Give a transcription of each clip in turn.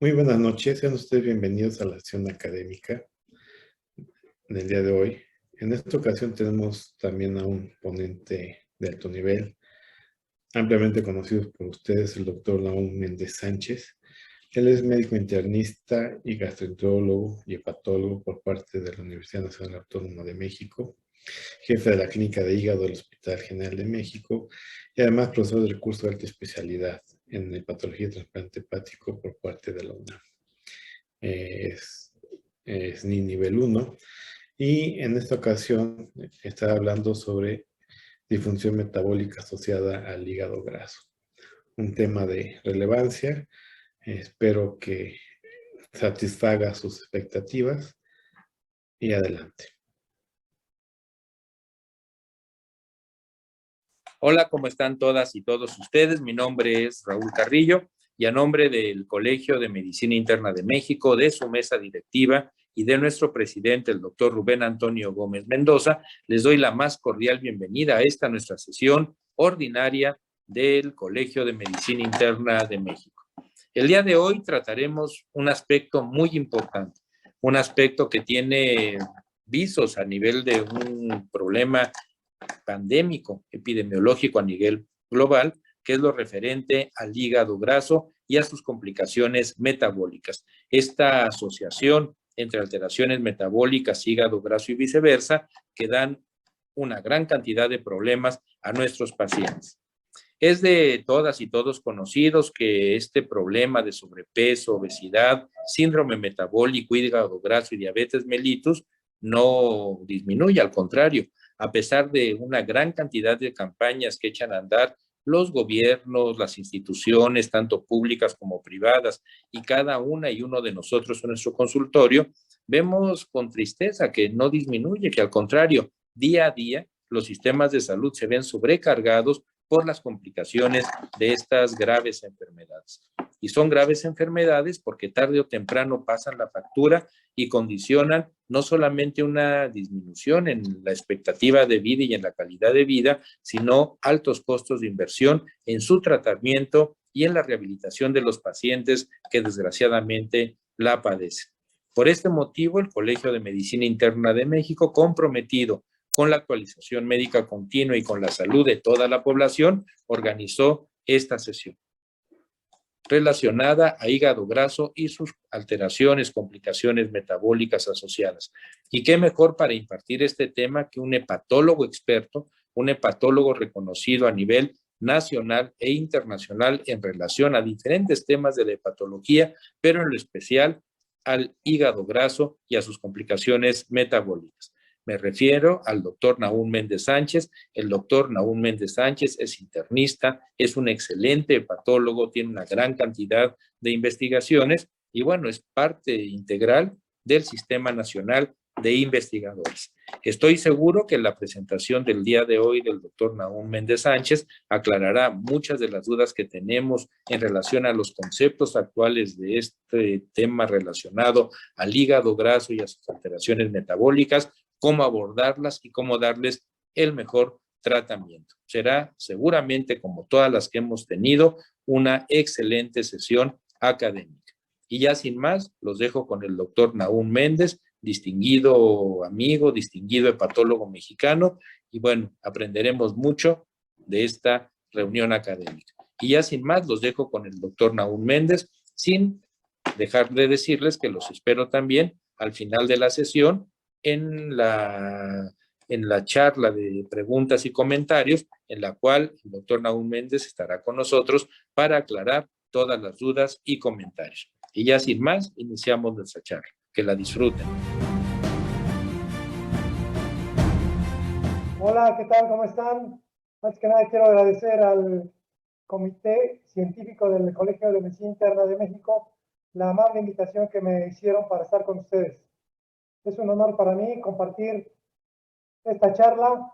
Muy buenas noches, sean ustedes bienvenidos a la sesión académica del día de hoy. En esta ocasión tenemos también a un ponente de alto nivel, ampliamente conocido por ustedes, el doctor Nahum Méndez Sánchez. Él es médico internista y gastroenterólogo y hepatólogo por parte de la Universidad Nacional Autónoma de México, jefe de la Clínica de Hígado del Hospital General de México y además profesor de recurso de alta especialidad en hepatología y trasplante hepático por parte de la UNAM. Es ni nivel 1 y en esta ocasión está hablando sobre disfunción metabólica asociada al hígado graso. Un tema de relevancia, espero que satisfaga sus expectativas y adelante. Hola, ¿cómo están todas y todos ustedes? Mi nombre es Raúl Carrillo y a nombre del Colegio de Medicina Interna de México, de su mesa directiva y de nuestro presidente, el doctor Rubén Antonio Gómez Mendoza, les doy la más cordial bienvenida a esta nuestra sesión ordinaria del Colegio de Medicina Interna de México. El día de hoy trataremos un aspecto muy importante, un aspecto que tiene visos a nivel de un problema pandémico, epidemiológico a nivel global, que es lo referente al hígado graso y a sus complicaciones metabólicas. Esta asociación entre alteraciones metabólicas, hígado graso y viceversa, que dan una gran cantidad de problemas a nuestros pacientes. Es de todas y todos conocidos que este problema de sobrepeso, obesidad, síndrome metabólico, hígado graso y diabetes mellitus no disminuye, al contrario, a pesar de una gran cantidad de campañas que echan a andar los gobiernos, las instituciones, tanto públicas como privadas, y cada una y uno de nosotros en nuestro consultorio, vemos con tristeza que no disminuye, que al contrario, día a día los sistemas de salud se ven sobrecargados por las complicaciones de estas graves enfermedades. Y son graves enfermedades porque tarde o temprano pasan la factura y condicionan no solamente una disminución en la expectativa de vida y en la calidad de vida, sino altos costos de inversión en su tratamiento y en la rehabilitación de los pacientes que desgraciadamente la padecen. Por este motivo, el Colegio de Medicina Interna de México, comprometido con la actualización médica continua y con la salud de toda la población, organizó esta sesión relacionada a hígado graso y sus alteraciones, complicaciones metabólicas asociadas. Y qué mejor para impartir este tema que un hepatólogo experto, un hepatólogo reconocido a nivel nacional e internacional en relación a diferentes temas de la hepatología, pero en lo especial al hígado graso y a sus complicaciones metabólicas. Me refiero al doctor Nahum Méndez Sánchez. El doctor Nahum Méndez Sánchez es internista, es un excelente hepatólogo, tiene una gran cantidad de investigaciones y bueno, es parte integral del Sistema Nacional de Investigadores. Estoy seguro que la presentación del día de hoy del doctor Nahum Méndez Sánchez aclarará muchas de las dudas que tenemos en relación a los conceptos actuales de este tema relacionado al hígado graso y a sus alteraciones metabólicas, cómo abordarlas y cómo darles el mejor tratamiento. Será seguramente, como todas las que hemos tenido, una excelente sesión académica. Y ya sin más, los dejo con el doctor Nahum Méndez, distinguido amigo, distinguido hepatólogo mexicano, y bueno, aprenderemos mucho de esta reunión académica. Y ya sin más, los dejo con el doctor Nahum Méndez, sin dejar de decirles que los espero también al final de la sesión en la charla de preguntas y comentarios, en la cual el doctor Nahum Méndez estará con nosotros para aclarar todas las dudas y comentarios. Y ya sin más, iniciamos nuestra charla. Que la disfruten. Hola, ¿qué tal? ¿Cómo están? Antes que nada quiero agradecer al Comité Científico del Colegio de Medicina Interna de México la amable invitación que me hicieron para estar con ustedes. Es un honor para mí compartir esta charla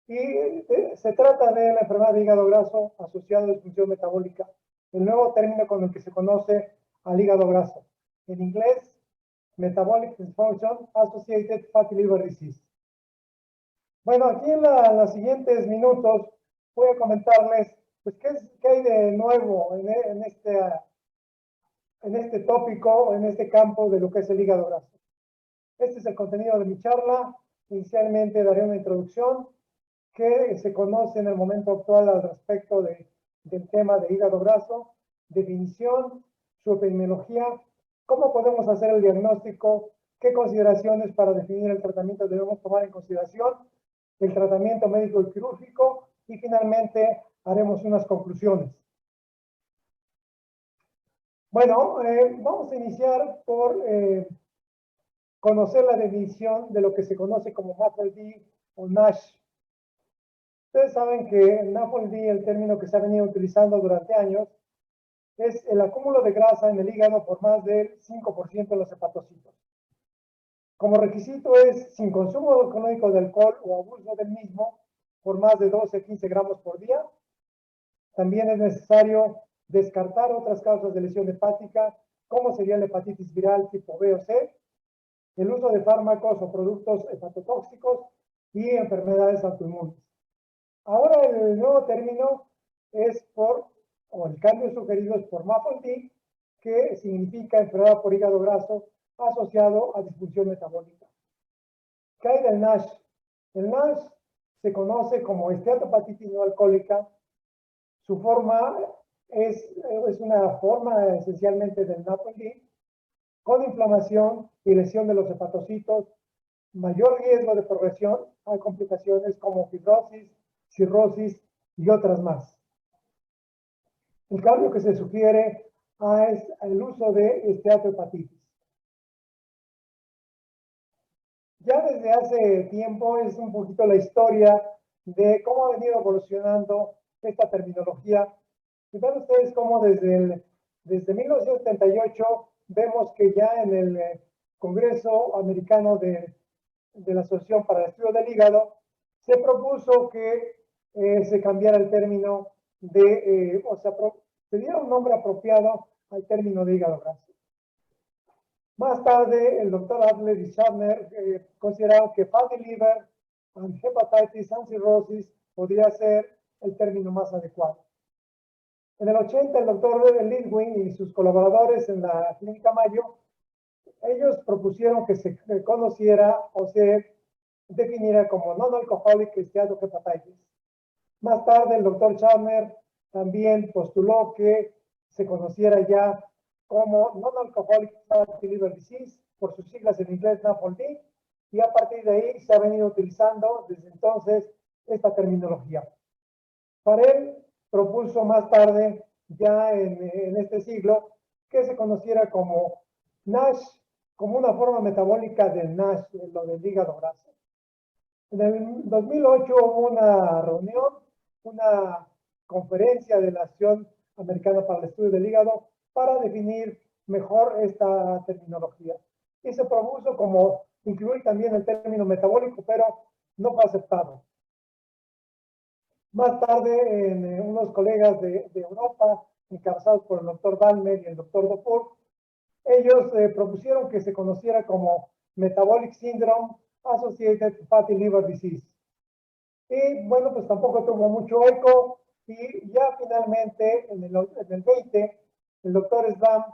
y se trata de la enfermedad de hígado graso asociada a disfunción metabólica, el nuevo término con el que se conoce al hígado graso. En inglés, Metabolic Dysfunction Associated Fatty Liver Disease. Bueno, aquí en los siguientes minutos voy a comentarles pues, qué hay de nuevo en en este tópico, en este campo de lo que es el hígado graso. Este es el contenido de mi charla. Inicialmente daré una introducción que se conoce en el momento actual al respecto del tema de hígado graso, definición, su epidemiología, cómo podemos hacer el diagnóstico, qué consideraciones para definir el tratamiento debemos tomar en consideración, el tratamiento médico y quirúrgico, y finalmente haremos unas conclusiones. Bueno, vamos a iniciar por conocer la definición de lo que se conoce como MAFLD o NASH. Ustedes saben que NAFLD, el término que se ha venido utilizando durante años, es el acúmulo de grasa en el hígado por más del 5% de los hepatocitos. Como requisito es sin consumo crónico de alcohol o abuso del mismo por más de 12 a 15 gramos por día. También es necesario descartar otras causas de lesión hepática, como sería la hepatitis viral tipo B o C, el uso de fármacos o productos hepatotóxicos y enfermedades autoinmunes. Ahora el nuevo término es o el cambio sugerido es por MAFLD, que significa enfermedad por hígado graso asociado a disfunción metabólica. ¿Qué hay del NASH? El NASH se conoce como esteatopatitis no alcohólica. Su forma es una forma esencialmente del NAFLD, con inflamación y lesión de los hepatocitos, mayor riesgo de progresión a complicaciones como fibrosis, cirrosis y otras más. El cambio que se sugiere es el uso de esteatohepatitis. Ya desde hace tiempo es un poquito la historia de cómo ha venido evolucionando esta terminología. Y ven ustedes cómo desde 1978 vemos que ya en el Congreso Americano de la Asociación para el Estudio del Hígado se propuso que se cambiara el término se diera un nombre apropiado al término de hígado graso. Más tarde, el doctor Adler y Schaffner consideraron que fatty liver and hepatitis and cirrhosis podría ser el término más adecuado. En el 80, el doctor Lidwin y sus colaboradores en la Clínica Mayo, ellos propusieron que se conociera o se definiera como non-alcoholic steatohepatitis. Más tarde, el doctor Schaffner también postuló que se conociera ya como non-alcoholic fatty liver disease, por sus siglas en inglés NAFLD, y a partir de ahí se ha venido utilizando desde entonces esta terminología. Farrell propuso más tarde, ya en este siglo, que se conociera como NASH, como una forma metabólica del NASH, lo del hígado graso. En el 2008 hubo una reunión, una conferencia de la Asociación Americana para el Estudio del Hígado para definir mejor esta terminología. Y se propuso como incluir también el término metabólico, pero no fue aceptado. Más tarde, unos colegas de Europa, encabezados por el doctor Balmer y el doctor Dufour, ellos propusieron que se conociera como Metabolic Syndrome Associated Fatty Liver Disease. Y bueno, pues tampoco tuvo mucho eco, y ya finalmente en el 20, el doctor Slam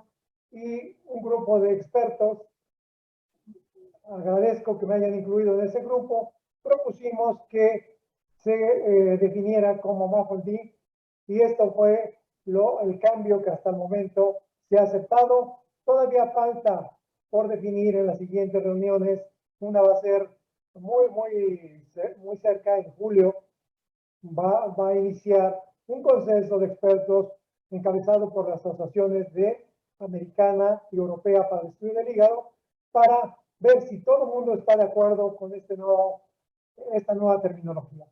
y un grupo de expertos, agradezco que me hayan incluido en ese grupo, propusimos que se definiera como MAFLD, y esto fue el cambio que hasta el momento se ha aceptado. Todavía falta por definir en las siguientes reuniones. Una va a ser muy cerca, en julio, va a iniciar un consenso de expertos encabezado por las asociaciones americana y europea para el estudio del hígado, para ver si todo el mundo está de acuerdo con esta nueva terminología.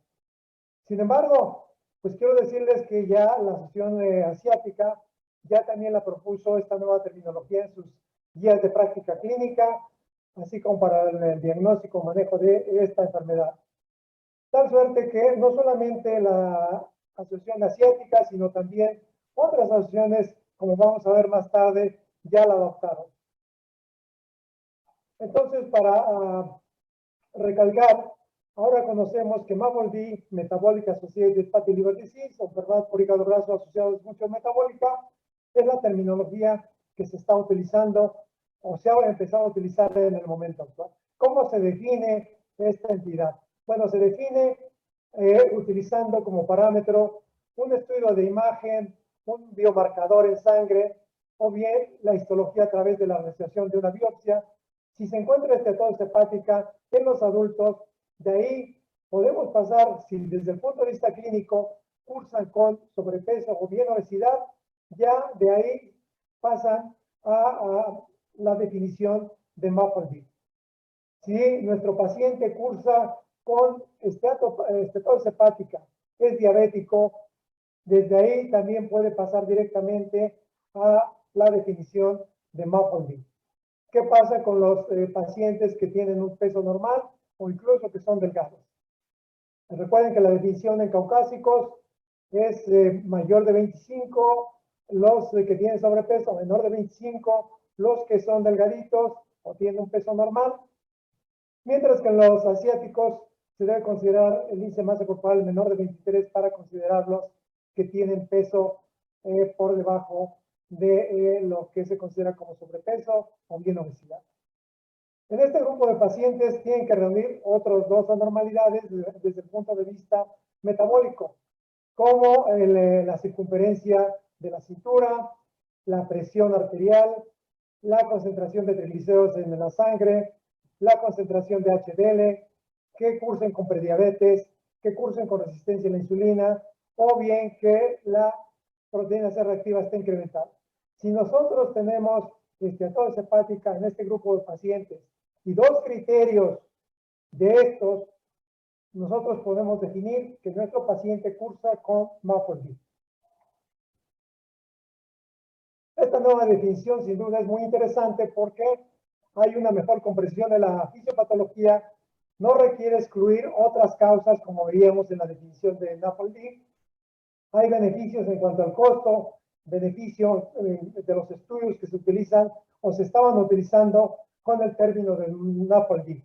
Sin embargo, pues quiero decirles que ya la Asociación Asiática ya también la propuso esta nueva terminología en sus guías de práctica clínica, así como para el diagnóstico y manejo de esta enfermedad. Tal suerte que no solamente la Asociación Asiática, sino también otras asociaciones, como vamos a ver más tarde, ya la adoptaron. Entonces, para recalcar, ahora conocemos que MAFLD, Metabolic Associated Fatty Liver Disease, o enfermedad por hígado graso asociada a disfunción metabólica, es la terminología que se está utilizando o se ha empezado a utilizar en el momento actual. ¿Cómo se define esta entidad? Bueno, se define utilizando como parámetro un estudio de imagen, un biomarcador en sangre, o bien la histología a través de la realización de una biopsia. Si se encuentra esteatosis hepática en los adultos, de ahí podemos pasar, si desde el punto de vista clínico cursan con sobrepeso o bien obesidad, ya de ahí pasan a la definición de MAFLD. Si nuestro paciente cursa con esteatosis hepática, es diabético, desde ahí también puede pasar directamente a la definición de MAFLD. ¿Qué pasa con los pacientes que tienen un peso normal o incluso que son delgados? Recuerden que la definición en caucásicos es mayor de 25, los que tienen sobrepeso menor de 25, los que son delgaditos o tienen un peso normal, mientras que en los asiáticos se debe considerar el índice de masa corporal menor de 23 para considerarlos que tienen peso por debajo de lo que se considera como sobrepeso o bien obesidad. En este grupo de pacientes tienen que reunir otros dos anormalidades desde el punto de vista metabólico, como la circunferencia de la cintura, la presión arterial, la concentración de triglicéridos en la sangre, la concentración de HDL, que cursen con prediabetes, que cursen con resistencia a la insulina, o bien que la proteína C reactiva esté incrementada. Si nosotros tenemos esteatosis hepática en este grupo de pacientes y dos criterios de estos, nosotros podemos definir que nuestro paciente cursa con MAFLD. Esta nueva definición sin duda es muy interesante porque hay una mejor comprensión de la fisiopatología, no requiere excluir otras causas como veríamos en la definición de MAFLD. Hay beneficios en cuanto al costo, beneficios de los estudios que se utilizan o se estaban utilizando con el término de MAFLD.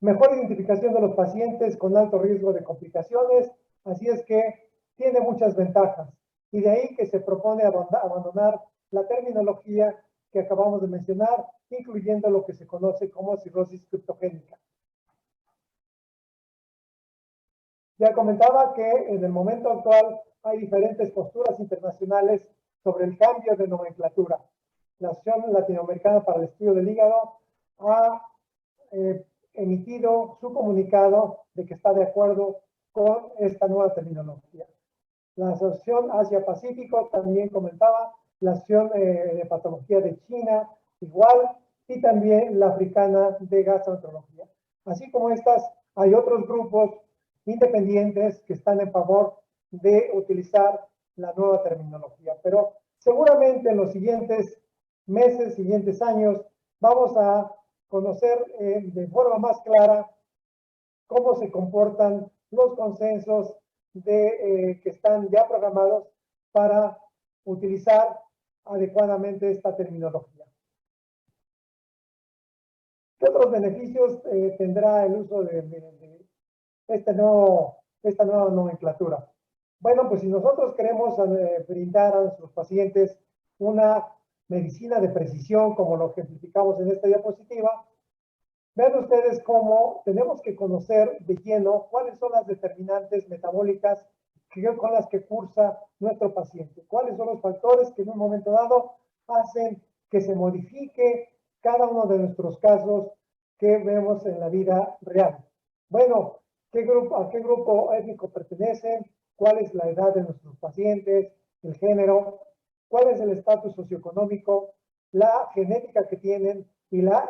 Mejor identificación de los pacientes con alto riesgo de complicaciones, así es que tiene muchas ventajas. Y de ahí que se propone abandonar la terminología que acabamos de mencionar, incluyendo lo que se conoce como cirrosis criptogénica. Ya comentaba que en el momento actual hay diferentes posturas internacionales sobre el cambio de nomenclatura. La Asociación Latinoamericana para el Estudio del Hígado ha emitido su comunicado de que está de acuerdo con esta nueva terminología. La Asociación Asia-Pacífico también comentaba, la Asociación de Patología de China igual, y también la Africana de Gastroenterología. Así como estas, hay otros grupos independientes que están en favor de utilizar la nueva terminología. Pero seguramente en los siguientes meses, siguientes años, vamos a conocer de forma más clara cómo se comportan los consensos que están ya programados para utilizar adecuadamente esta terminología. ¿Qué otros beneficios tendrá el uso de esta nueva nomenclatura? Bueno, pues si nosotros queremos brindar a nuestros pacientes una medicina de precisión, como lo ejemplificamos en esta diapositiva, vean ustedes cómo tenemos que conocer de lleno cuáles son las determinantes metabólicas con las que cursa nuestro paciente, cuáles son los factores que en un momento dado hacen que se modifique cada uno de nuestros casos que vemos en la vida real. Bueno, ¿a qué grupo étnico pertenecen? ¿Cuál es la edad de nuestros pacientes? ¿El género? ¿Cuál es el estatus socioeconómico? ¿La genética que tienen? Y la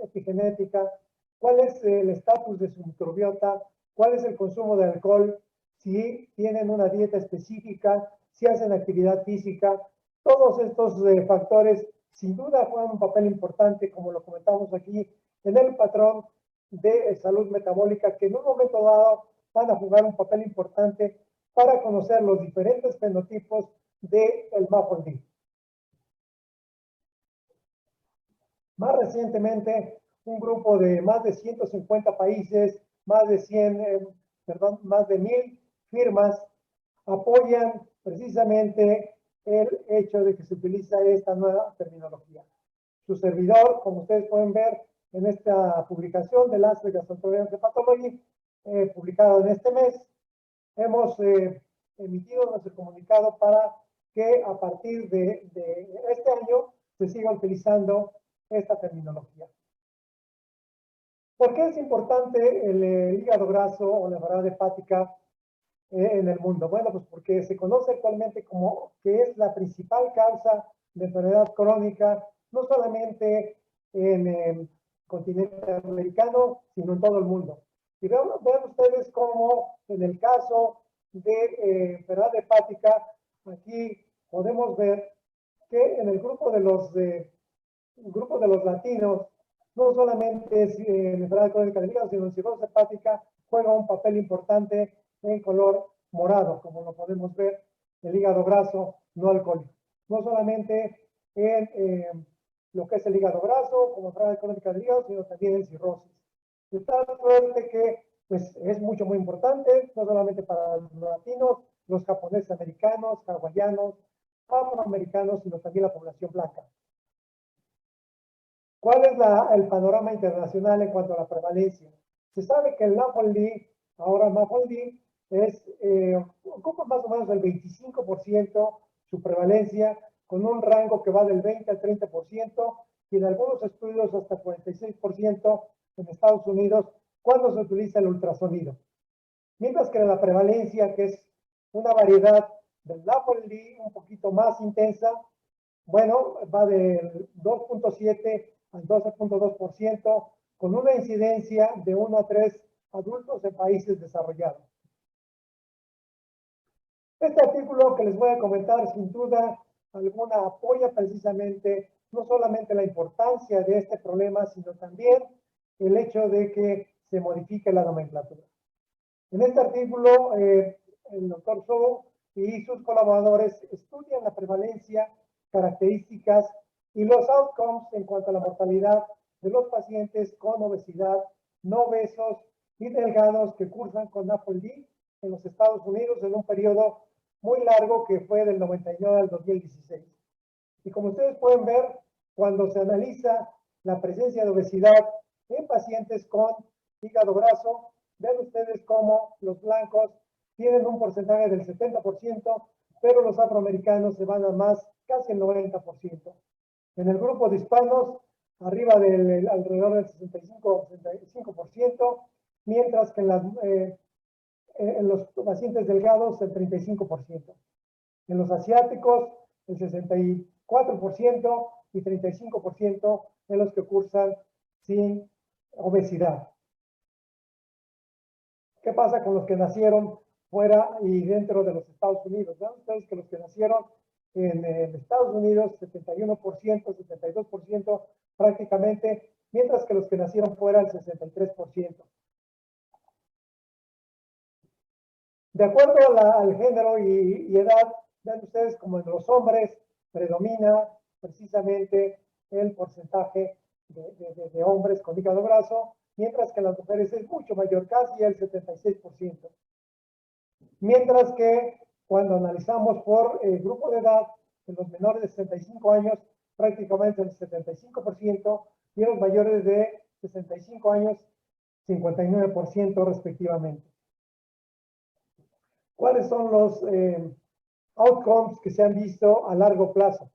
epigenética, cuál es el estatus de su microbiota, cuál es el consumo de alcohol, si tienen una dieta específica, si hacen actividad física. Todos estos factores sin duda juegan un papel importante, como lo comentamos aquí, en el patrón de salud metabólica, que en un momento dado van a jugar un papel importante para conocer los diferentes fenotipos del MAFLD. Más recientemente, un grupo de más de 150 países, más de 1.000 firmas apoyan precisamente el hecho de que se utiliza esta nueva terminología. Su servidor, como ustedes pueden ver en esta publicación de Lancet Gastroenterology and Hepatology, publicado en este mes, hemos emitido nuestro comunicado para que a partir de este año se siga utilizando esta terminología. ¿Por qué es importante el hígado graso o la enfermedad hepática en el mundo? Bueno, pues porque se conoce actualmente como que es la principal causa de enfermedad crónica, no solamente en el continente americano, sino en todo el mundo. Y vean ustedes cómo en el caso de enfermedad hepática, aquí podemos ver que en el grupo de los latinos, no solamente es enfermedad crónica del hígado, sino en cirrosis hepática juega un papel importante en color morado, como lo podemos ver, el hígado graso no alcohólico. No solamente en lo que es el hígado graso, como enfermedad crónica del hígado, sino también en cirrosis. De tal suerte que pues, es muy importante, no solamente para los latinos, los japoneses americanos, hawaianos, afroamericanos, sino también la población blanca. ¿Cuál es el panorama internacional en cuanto a la prevalencia? Se sabe que el NAFLD, ahora MAFLD, ocupa más o menos el 25% su prevalencia, con un rango que va del 20 al 30%, y en algunos estudios hasta 46% en Estados Unidos, cuando se utiliza el ultrasonido. Mientras que la prevalencia, que es una variedad del NAFLD un poquito más intensa, bueno, va del 2.7 al 12.2%, con una incidencia de 1 a 3 adultos en países desarrollados. Este artículo que les voy a comentar, sin duda alguna, apoya precisamente no solamente la importancia de este problema, sino también el hecho de que se modifique la nomenclatura. En este artículo, el doctor Sobo y sus colaboradores estudian la prevalencia, características y los outcomes en cuanto a la mortalidad de los pacientes con obesidad, no obesos y delgados que cursan con NAFLD en los Estados Unidos en un periodo muy largo que fue del 99 al 2016. Y como ustedes pueden ver, cuando se analiza la presencia de obesidad en pacientes con hígado graso, vean ustedes cómo los blancos tienen un porcentaje del 70%, pero los afroamericanos se van a más, casi el 90%. En el grupo de hispanos, arriba del alrededor del 65%, mientras que en los pacientes delgados el 35%. En los asiáticos el 64% y 35% en los que cursan sin obesidad. ¿Qué pasa con los que nacieron fuera y dentro de los Estados Unidos? ¿Ven ustedes que los que nacieron en Estados Unidos, 71%, 72% prácticamente, mientras que los que nacieron fuera, el 63%. De acuerdo al género y edad, ven ustedes como en los hombres predomina precisamente el porcentaje de hombres con hígado graso, mientras que en las mujeres es mucho mayor, casi el 76%. Mientras que cuando analizamos por grupo de edad, en los menores de 65 años, prácticamente el 75%, y en los mayores de 65 años, 59% respectivamente. ¿Cuáles son los outcomes que se han visto a largo plazo?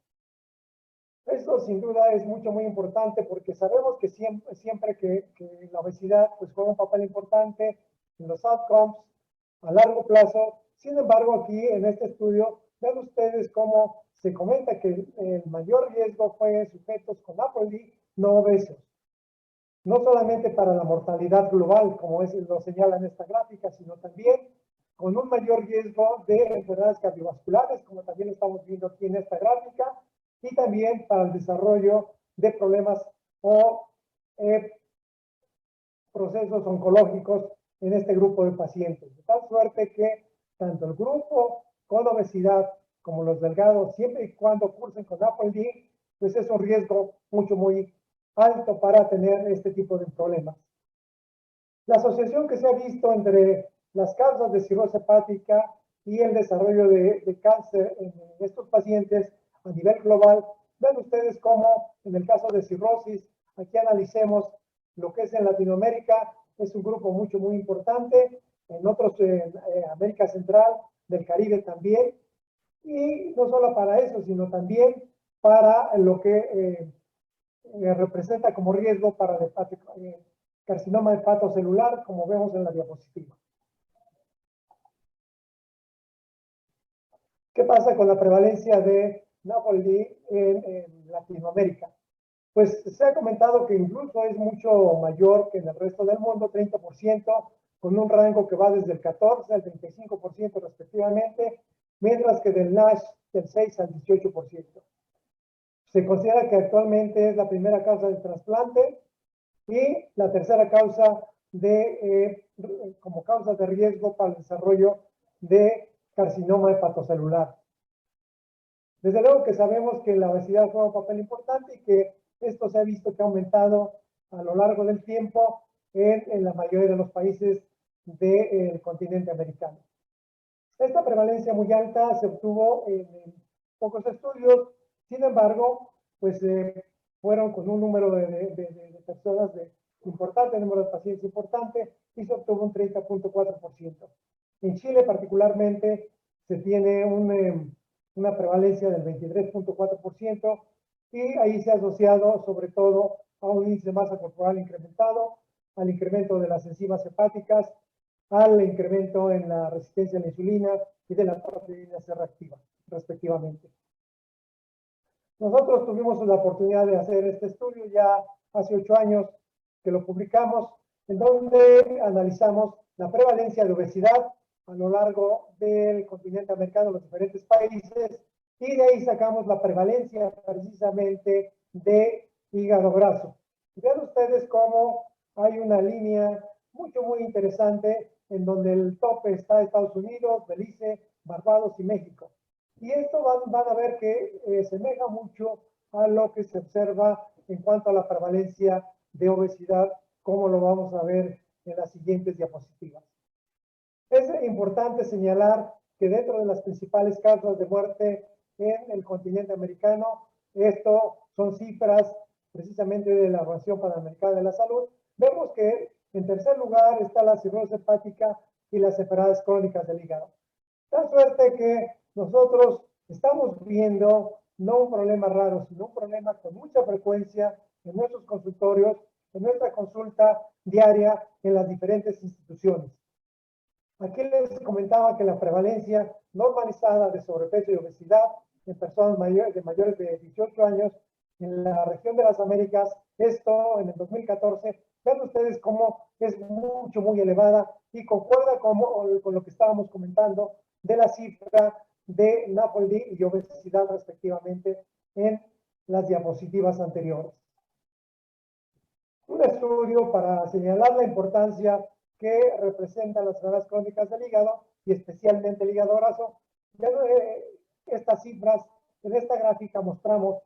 Esto sin duda es muy importante porque sabemos que siempre que la obesidad pues, juega un papel importante en los outcomes a largo plazo. Sin embargo, aquí en este estudio ven ustedes cómo se comenta que el mayor riesgo fue en sujetos con NAFLD no obesos. No solamente para la mortalidad global, como lo señala en esta gráfica, sino también con un mayor riesgo de enfermedades cardiovasculares, como también estamos viendo aquí en esta gráfica, y también para el desarrollo de problemas o procesos oncológicos en este grupo de pacientes. De tal suerte que tanto el grupo con obesidad como los delgados, siempre y cuando cursen con NAFLD, pues es un riesgo muy alto para tener este tipo de problemas. La asociación que se ha visto entre las causas de cirrosis hepática y el desarrollo de cáncer en estos pacientes a nivel global. Ven ustedes cómo en el caso de cirrosis, aquí analicemos lo que es en Latinoamérica, es un grupo muy importante, en otros, en América Central, del Caribe también, y no solo para eso, sino también para lo que representa como riesgo para el carcinoma hepatocelular, como vemos en la diapositiva. ¿Qué pasa con la prevalencia de NAFLD en Latinoamérica? Pues se ha comentado que incluso es mucho mayor que en el resto del mundo, 30%, con un rango que va desde el 14 al 35% respectivamente, mientras que del NASH del 6 al 18%. Se considera que actualmente es la primera causa de trasplante y la tercera causa como causa de riesgo para el desarrollo de carcinoma hepatocelular. Desde luego que sabemos que la obesidad juega un papel importante y que esto se ha visto que ha aumentado a lo largo del tiempo en la mayoría de los países del continente americano. Esta prevalencia muy alta se obtuvo en pocos estudios, sin embargo, pues fueron con un número de personas importante, número de pacientes importante, y se obtuvo un 30.4%. En Chile particularmente se tiene una prevalencia del 23.4%, y ahí se ha asociado sobre todo a un índice de masa corporal incrementado, al incremento de las enzimas hepáticas, al incremento en la resistencia a la insulina y de la proteína C reactiva, respectivamente. Nosotros tuvimos la oportunidad de hacer este estudio ya hace 8 años que lo publicamos, en donde analizamos la prevalencia de obesidad a lo largo del continente americano, los diferentes países, y de ahí sacamos la prevalencia precisamente de hígado graso. Vean ustedes cómo hay una línea muy interesante en donde el tope está Estados Unidos, Belice, Barbados y México. Y esto van a ver que semeja mucho a lo que se observa en cuanto a la prevalencia de obesidad, como lo vamos a ver en las siguientes diapositivas. Es importante señalar que dentro de las principales causas de muerte en el continente americano, esto son cifras precisamente de la Organización Panamericana de la Salud, vemos que en tercer lugar está la cirrosis hepática y las enfermedades crónicas del hígado. Tan suerte que nosotros estamos viendo no un problema raro, sino un problema con mucha frecuencia en nuestros consultorios, en nuestra consulta diaria en las diferentes instituciones. Aquí les comentaba que la prevalencia normalizada de sobrepeso y obesidad en personas mayores de 18 años en la región de las Américas, esto en el 2014, vean ustedes cómo es muy elevada y concuerda con lo que estábamos comentando de la cifra de NAFLD y obesidad respectivamente en las diapositivas anteriores. Un estudio para señalar la importancia que representan las enfermedades crónicas del hígado y especialmente el hígado graso. Estas cifras, en esta gráfica mostramos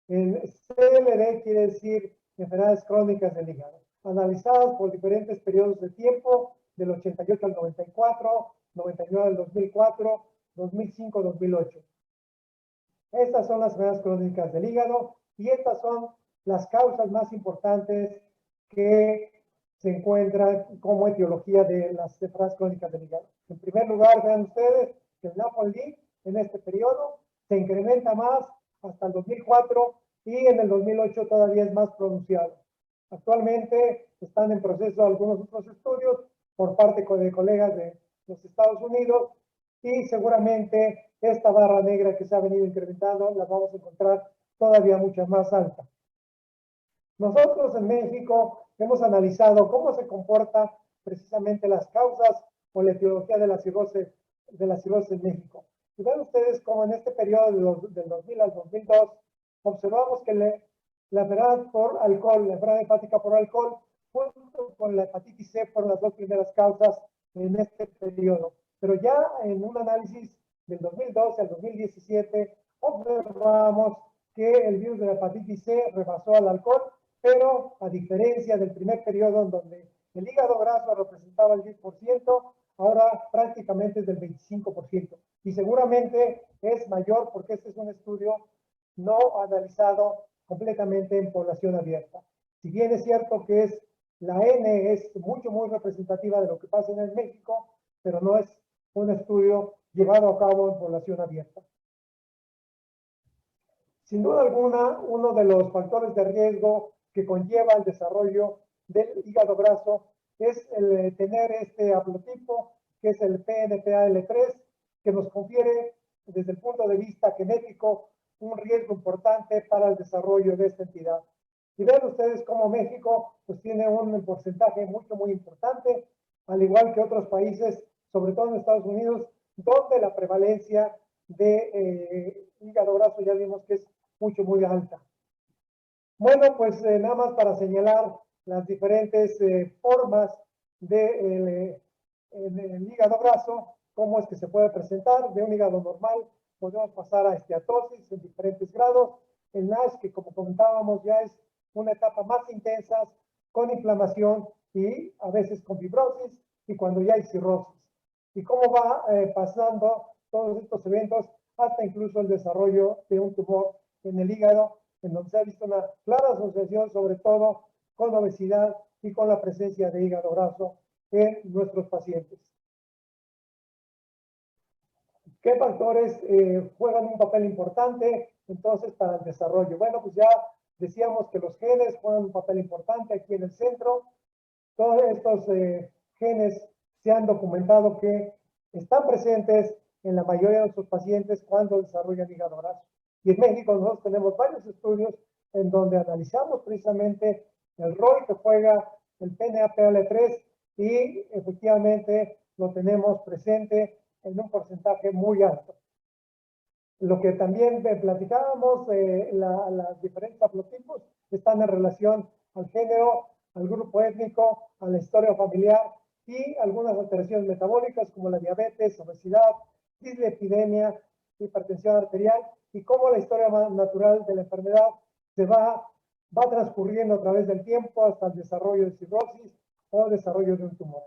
el CLD, quiere decir enfermedades crónicas del hígado, analizadas por diferentes periodos de tiempo, del 88 al 94, 99 al 2004, 2005, 2008. Estas son las enfermedades crónicas del hígado y estas son las causas más importantes que se encuentran como etiología de las enfermedades crónicas del hígado. En primer lugar, vean ustedes que el NAFLD en este periodo se incrementa más hasta el 2004 y en el 2008 todavía es más pronunciado. Actualmente están en proceso algunos otros estudios por parte de colegas de los Estados Unidos y seguramente esta barra negra que se ha venido incrementando la vamos a encontrar todavía mucho más alta. Nosotros en México hemos analizado cómo se comportan precisamente las causas o la etiología de la cirrosis en México. Y ven ustedes cómo en este periodo del 2000 al 2002 observamos que la enfermedad por alcohol, la enfermedad hepática por alcohol, junto con la hepatitis C fueron las dos primeras causas en este periodo. Pero ya en un análisis del 2012 al 2017 observamos que el virus de la hepatitis C rebasó al alcohol, pero a diferencia del primer periodo en donde el hígado graso representaba el 10%, ahora prácticamente es del 25%. Y seguramente es mayor porque este es un estudio no analizado completamente en población abierta. Si bien es cierto que la N es muy representativa de lo que pasa en México, pero no es un estudio llevado a cabo en población abierta. Sin duda alguna, uno de los factores de riesgo que conlleva el desarrollo del hígado graso es el tener este haplotipo, que es el PNPAL3, que nos confiere desde el punto de vista genético un riesgo importante para el desarrollo de esta entidad. Y vean ustedes cómo México pues tiene un porcentaje muy importante, al igual que otros países, sobre todo en Estados Unidos, donde la prevalencia de hígado graso ya vimos que es muy alta. Bueno, pues nada más para señalar las diferentes formas del hígado graso, cómo es que se puede presentar. De un hígado normal podemos pasar a esteatosis en diferentes grados. El NASH, que como comentábamos ya es una etapa más intensa, con inflamación y a veces con fibrosis, y cuando ya hay cirrosis. Y cómo va pasando todos estos eventos hasta incluso el desarrollo de un tumor en el hígado, en donde se ha visto una clara asociación, sobre todo con obesidad y con la presencia de hígado graso en nuestros pacientes. ¿Qué factores juegan un papel importante entonces para el desarrollo? Bueno, pues ya decíamos que los genes juegan un papel importante aquí en el centro. Todos estos genes se han documentado que están presentes en la mayoría de nuestros pacientes cuando desarrollan hígado graso. Y en México nosotros tenemos varios estudios en donde analizamos precisamente el rol que juega el PNPAL3 y efectivamente lo tenemos presente en un porcentaje muy alto. Lo que también platicábamos, las diferentes haplotipos están en relación al género, al grupo étnico, a la historia familiar y algunas alteraciones metabólicas como la diabetes, obesidad, dislipidemia, hipertensión arterial, y cómo la historia natural de la enfermedad se va transcurriendo a través del tiempo hasta el desarrollo de cirrosis o el desarrollo de un tumor.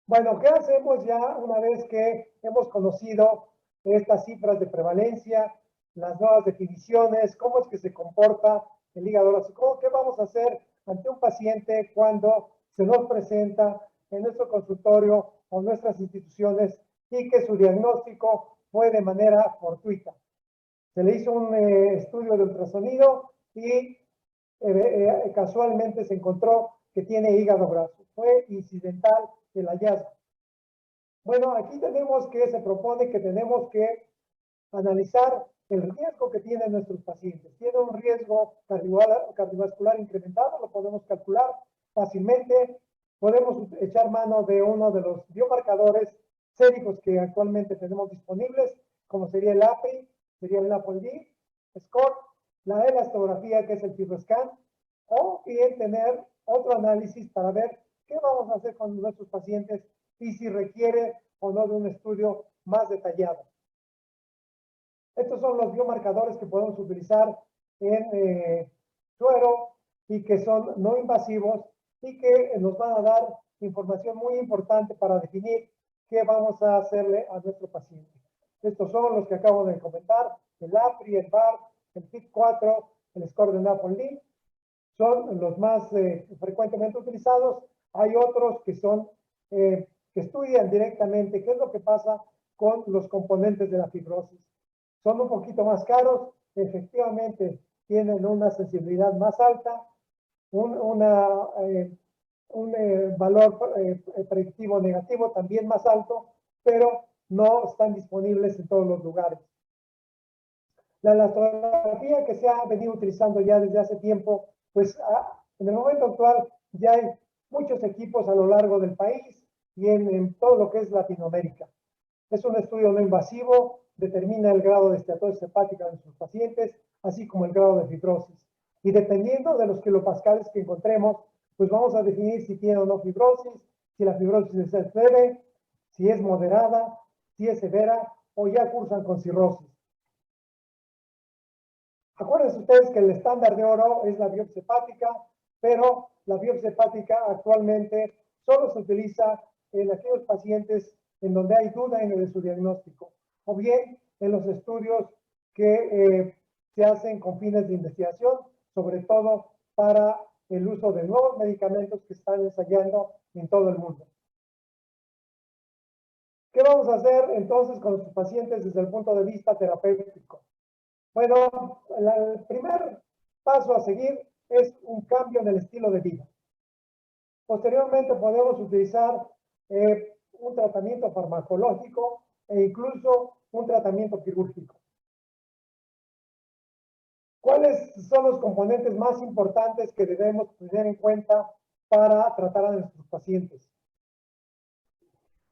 Bueno, ¿qué hacemos ya una vez que hemos conocido estas cifras de prevalencia, las nuevas definiciones, cómo es que se comporta el hígado graso? ¿Qué vamos a hacer ante un paciente cuando se nos presenta en nuestro consultorio o nuestras instituciones y que su diagnóstico fue de manera fortuita? Se le hizo un estudio de ultrasonido y casualmente se encontró que tiene hígado graso. Fue incidental el hallazgo. Bueno, aquí se propone que tenemos que analizar el riesgo que tienen nuestros pacientes. Tiene un riesgo cardiovascular incrementado, lo podemos calcular fácilmente. Podemos echar mano de uno de los biomarcadores séricos que actualmente tenemos disponibles, como sería el APRI, sería el NAFLD, SCORE, la elastografía, que es el FibroScan, o bien tener otro análisis para ver qué vamos a hacer con nuestros pacientes y si requiere o no de un estudio más detallado. Estos son los biomarcadores que podemos utilizar en suero y que son no invasivos y que nos van a dar información muy importante para definir qué vamos a hacerle a nuestro paciente. Estos son los que acabo de comentar: el APRI, el VAR, el FIT4, el score de NAFLD. Son los más frecuentemente utilizados. Hay otros que son que estudian directamente qué es lo que pasa con los componentes de la fibrosis. Son un poquito más caros, efectivamente tienen una sensibilidad más alta, un valor predictivo negativo también más alto, pero no están disponibles en todos los lugares. La elastografía que se ha venido utilizando ya desde hace tiempo, pues en el momento actual ya hay muchos equipos a lo largo del país y en todo lo que es Latinoamérica. Es un estudio no invasivo, determina el grado de esteatosis hepática de nuestros pacientes, así como el grado de fibrosis. Y dependiendo de los kilopascales que encontremos, pues vamos a definir si tiene o no fibrosis, si la fibrosis es leve, si es moderada, si es severa o ya cursan con cirrosis. Acuérdense ustedes que el estándar de oro es la biopsia hepática. pero la biopsia hepática actualmente solo se utiliza en aquellos pacientes en donde hay duda en su diagnóstico, o bien en los estudios que se hacen con fines de investigación, sobre todo para el uso de nuevos medicamentos que están ensayando en todo el mundo. ¿Qué vamos a hacer entonces con los pacientes desde el punto de vista terapéutico? Bueno, el primer paso a seguir es un cambio en el estilo de vida. Posteriormente podemos utilizar un tratamiento farmacológico e incluso un tratamiento quirúrgico. ¿Cuáles son los componentes más importantes que debemos tener en cuenta para tratar a nuestros pacientes?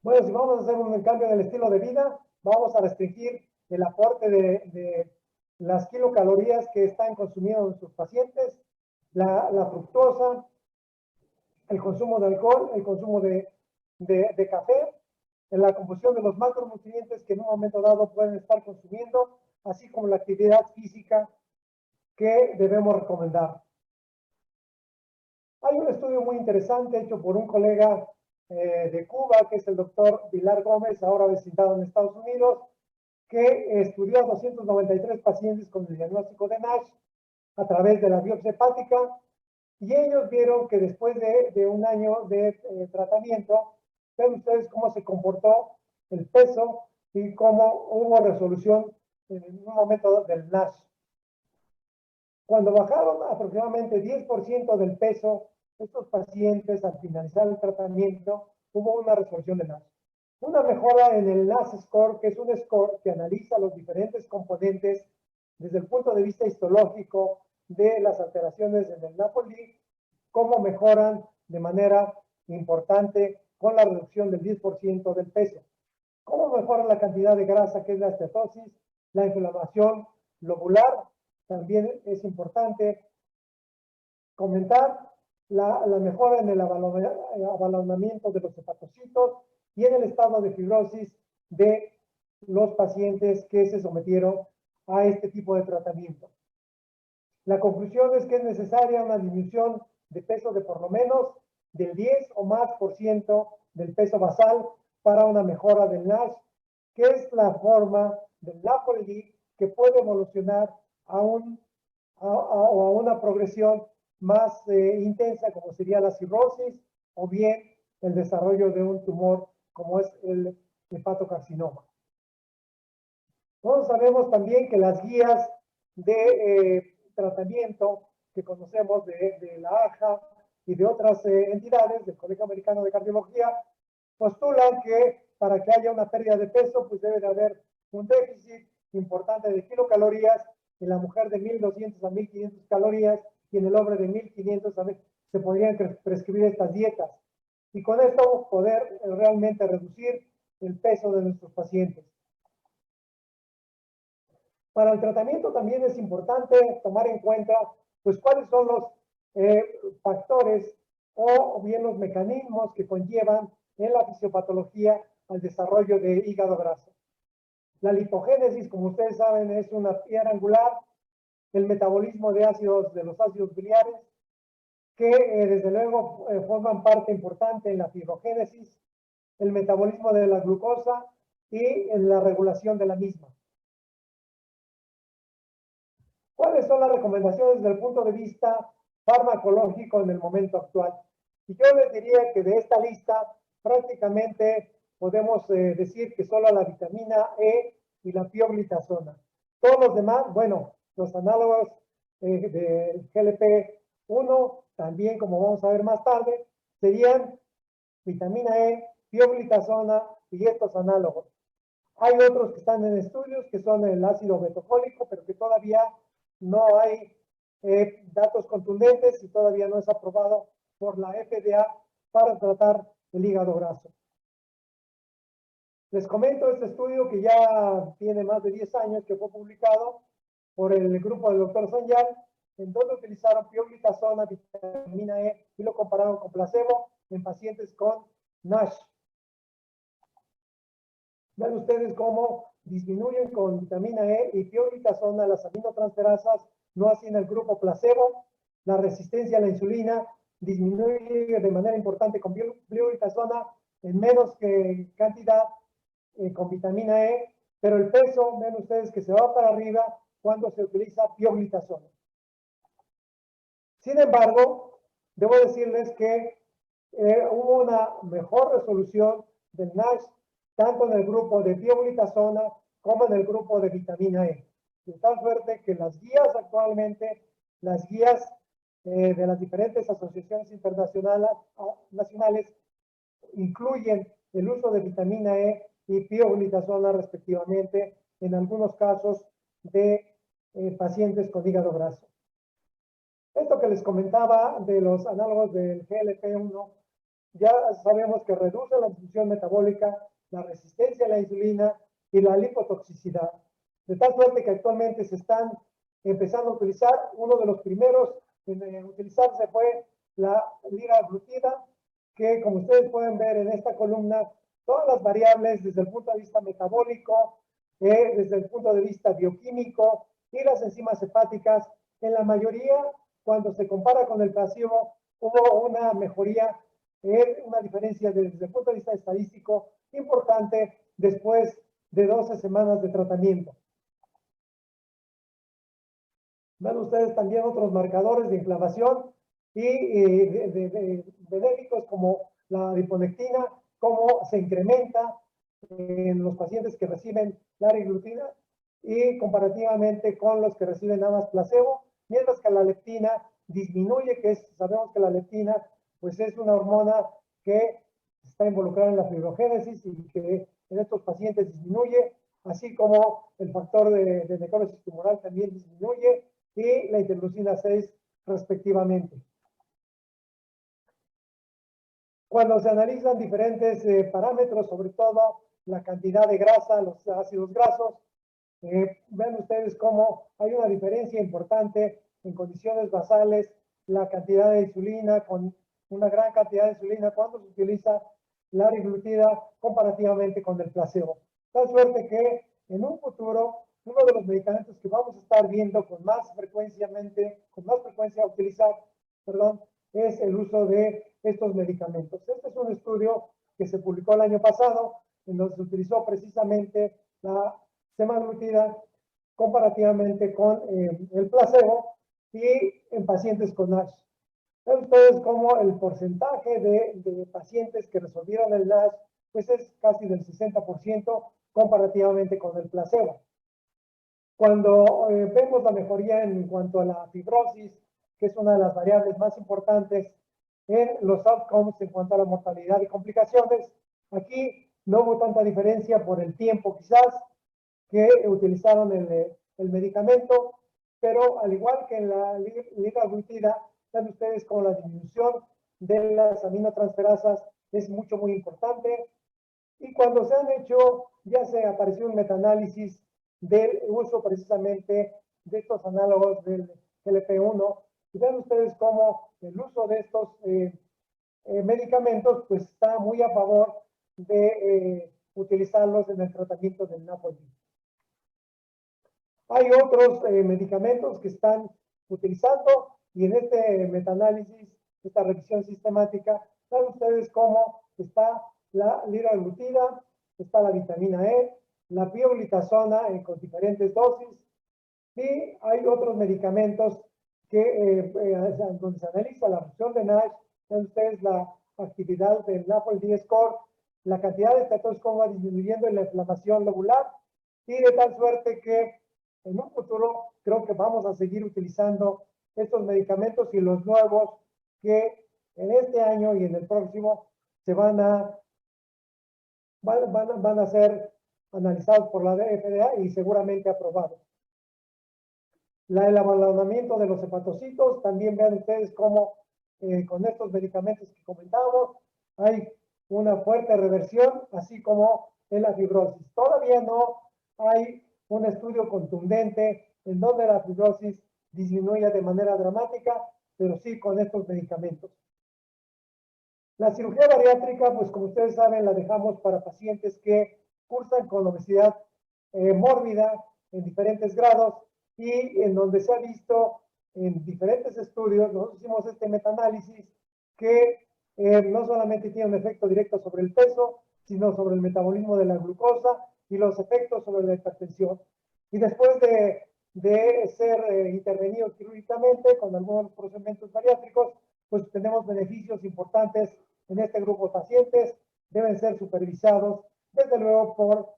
Bueno, si vamos a hacer un cambio en el estilo de vida, vamos a restringir el aporte de las kilocalorías que están consumiendo nuestros pacientes, la fructosa, el consumo de alcohol, el consumo de café, la combustión de los macronutrientes que en un momento dado pueden estar consumiendo, así como la actividad física que debemos recomendar. Hay un estudio muy interesante hecho por un colega de Cuba, que es el doctor Vilar Gómez, ahora vecindado en Estados Unidos, que estudió a 293 pacientes con el diagnóstico de NASH a través de la biopsia hepática, y ellos vieron que después de un año de tratamiento, ven ustedes cómo se comportó el peso y cómo hubo resolución en un momento del NASH. Cuando bajaron aproximadamente 10% del peso, estos pacientes al finalizar el tratamiento, hubo una resolución de NASH. Una mejora en el NASH score, que es un score que analiza los diferentes componentes desde el punto de vista histológico de las alteraciones en el NAPOLI, cómo mejoran de manera importante con la reducción del 10% del peso. Cómo mejoran la cantidad de grasa, que es la esteatosis, la inflamación lobular. También es importante comentar la mejora en el abalonamiento de los hepatocitos y en el estado de fibrosis de los pacientes que se sometieron a este tipo de tratamiento. La conclusión es que es necesaria una disminución de peso de por lo menos del 10 o más por ciento del peso basal para una mejora del NASH, que es la forma del NAPOLI que puede evolucionar a una progresión más intensa, como sería la cirrosis, o bien el desarrollo de un tumor como es el hepatocarcinoma. Todos sabemos también que las guías de tratamiento que conocemos de la AJA y de otras entidades del Colegio Americano de Cardiología postulan que para que haya una pérdida de peso, pues debe de haber un déficit importante de kilocalorías, en la mujer de 1.200 a 1.500 calorías y en el hombre de 1.500 a 1.000. Se podrían prescribir estas dietas y con esto poder realmente reducir el peso de nuestros pacientes. Para el tratamiento también es importante tomar en cuenta pues cuáles son los factores o bien los mecanismos que conllevan en la fisiopatología al desarrollo de hígado graso. La lipogénesis, como ustedes saben, es una piedra angular, el metabolismo de los ácidos biliares, que desde luego forman parte importante en la fibrogénesis, el metabolismo de la glucosa y en la regulación de la misma. ¿Cuáles son las recomendaciones desde el punto de vista farmacológico en el momento actual? Y yo les diría que de esta lista prácticamente podemos decir que solo la vitamina E y la pioglitazona. Todos los demás, bueno, los análogos del GLP-1, también como vamos a ver más tarde, serían vitamina E, pioglitazona y estos análogos. Hay otros que están en estudios, que son el ácido betocólico, pero que todavía no hay datos contundentes y todavía no es aprobado por la FDA para tratar el hígado graso. Les comento este estudio que ya tiene más de 10 años, que fue publicado por el grupo del doctor Sanyal, en donde utilizaron pioglitazona, vitamina E y lo compararon con placebo en pacientes con NASH. Ven ustedes cómo disminuyen con vitamina E y pioglitazona las aminotransferasas, no así en el grupo placebo, la resistencia a la insulina disminuye de manera importante con pioglitazona en menos cantidad con vitamina E, pero el peso, ven ustedes que se va para arriba cuando se utiliza pioglitazona. Sin embargo, debo decirles que hubo una mejor resolución del NASH, tanto en el grupo de pioglitazona como en el grupo de vitamina E. De tal suerte que las guías actualmente, las guías de las diferentes asociaciones internacionales nacionales, incluyen el uso de vitamina E y pioglitazona respectivamente en algunos casos de pacientes con hígado graso. Esto que les comentaba de los análogos del GLP-1, ya sabemos que reduce la disfunción metabólica, la resistencia a la insulina y la lipotoxicidad. De tal suerte que actualmente se están empezando a utilizar. Uno de los primeros en utilizarse fue la liraglutida, que como ustedes pueden ver en esta columna, todas las variables desde el punto de vista metabólico, desde el punto de vista bioquímico y las enzimas hepáticas, en la mayoría, cuando se compara con el placebo, hubo una mejoría, una diferencia desde el punto de vista estadístico importante después de 12 semanas de tratamiento. Ven ustedes también otros marcadores de inflamación y benéficos como la adiponectina, cómo se incrementa en los pacientes que reciben la liraglutida y comparativamente con los que reciben nada más placebo, mientras que la leptina disminuye, sabemos que la leptina pues es una hormona que está involucrada en la fibrogénesis y que en estos pacientes disminuye, así como el factor de necrosis tumoral también disminuye y la interleucina 6 respectivamente. Cuando se analizan diferentes parámetros, sobre todo la cantidad de grasa, los ácidos grasos, ven ustedes cómo hay una diferencia importante en condiciones basales, la cantidad de insulina, con una gran cantidad de insulina cuando se utiliza la liraglutida comparativamente con el placebo. Tal suerte que en un futuro, uno de los medicamentos que vamos a estar viendo con más frecuencia a utilizar, es el uso de estos medicamentos. Este es un estudio que se publicó el año pasado, en donde se utilizó precisamente la semaglutida comparativamente con el placebo y en pacientes con NASH. Ven ustedes cómo el porcentaje de pacientes que resolvieron el NASH pues es casi del 60% comparativamente con el placebo. Cuando vemos la mejoría en cuanto a la fibrosis, que es una de las variables más importantes en los outcomes en cuanto a la mortalidad y complicaciones, aquí no hubo tanta diferencia por el tiempo quizás que utilizaron el medicamento, pero al igual que en la liraglutida, ven ustedes como la disminución de las aminotransferasas es muy importante. Y cuando se han hecho, ya se apareció un metaanálisis del uso precisamente de estos análogos del GLP-1, y ven ustedes cómo el uso de estos medicamentos pues está muy a favor de utilizarlos en el tratamiento del NAFLD. Hay otros medicamentos que están utilizando y en este metaanálisis, esta revisión sistemática, ven ustedes cómo está la liraglutida, está la vitamina E, la pioglitazona con diferentes dosis y hay otros medicamentos que donde se analiza la función de NASH, ven ustedes la actividad del NAFLD score, la cantidad de estatos cómo va disminuyendo en la inflamación lobular y de tal suerte que en un futuro creo que vamos a seguir utilizando estos medicamentos y los nuevos que en este año y en el próximo se van a ser analizados por la FDA y seguramente aprobados. El abandonamiento de los hepatocitos, también vean ustedes cómo con estos medicamentos que comentamos hay una fuerte reversión, así como en la fibrosis. Todavía no hay un estudio contundente en donde la fibrosis disminuya de manera dramática, pero sí con estos medicamentos. La cirugía bariátrica, pues como ustedes saben, la dejamos para pacientes que cursan con obesidad mórbida en diferentes grados y en donde se ha visto en diferentes estudios, nosotros hicimos este metaanálisis que no solamente tiene un efecto directo sobre el peso, sino sobre el metabolismo de la glucosa y los efectos sobre la hipertensión. Y después de ser intervenido quirúrgicamente con algunos procedimientos bariátricos, pues tenemos beneficios importantes en este grupo de pacientes. Deben ser supervisados, desde luego, por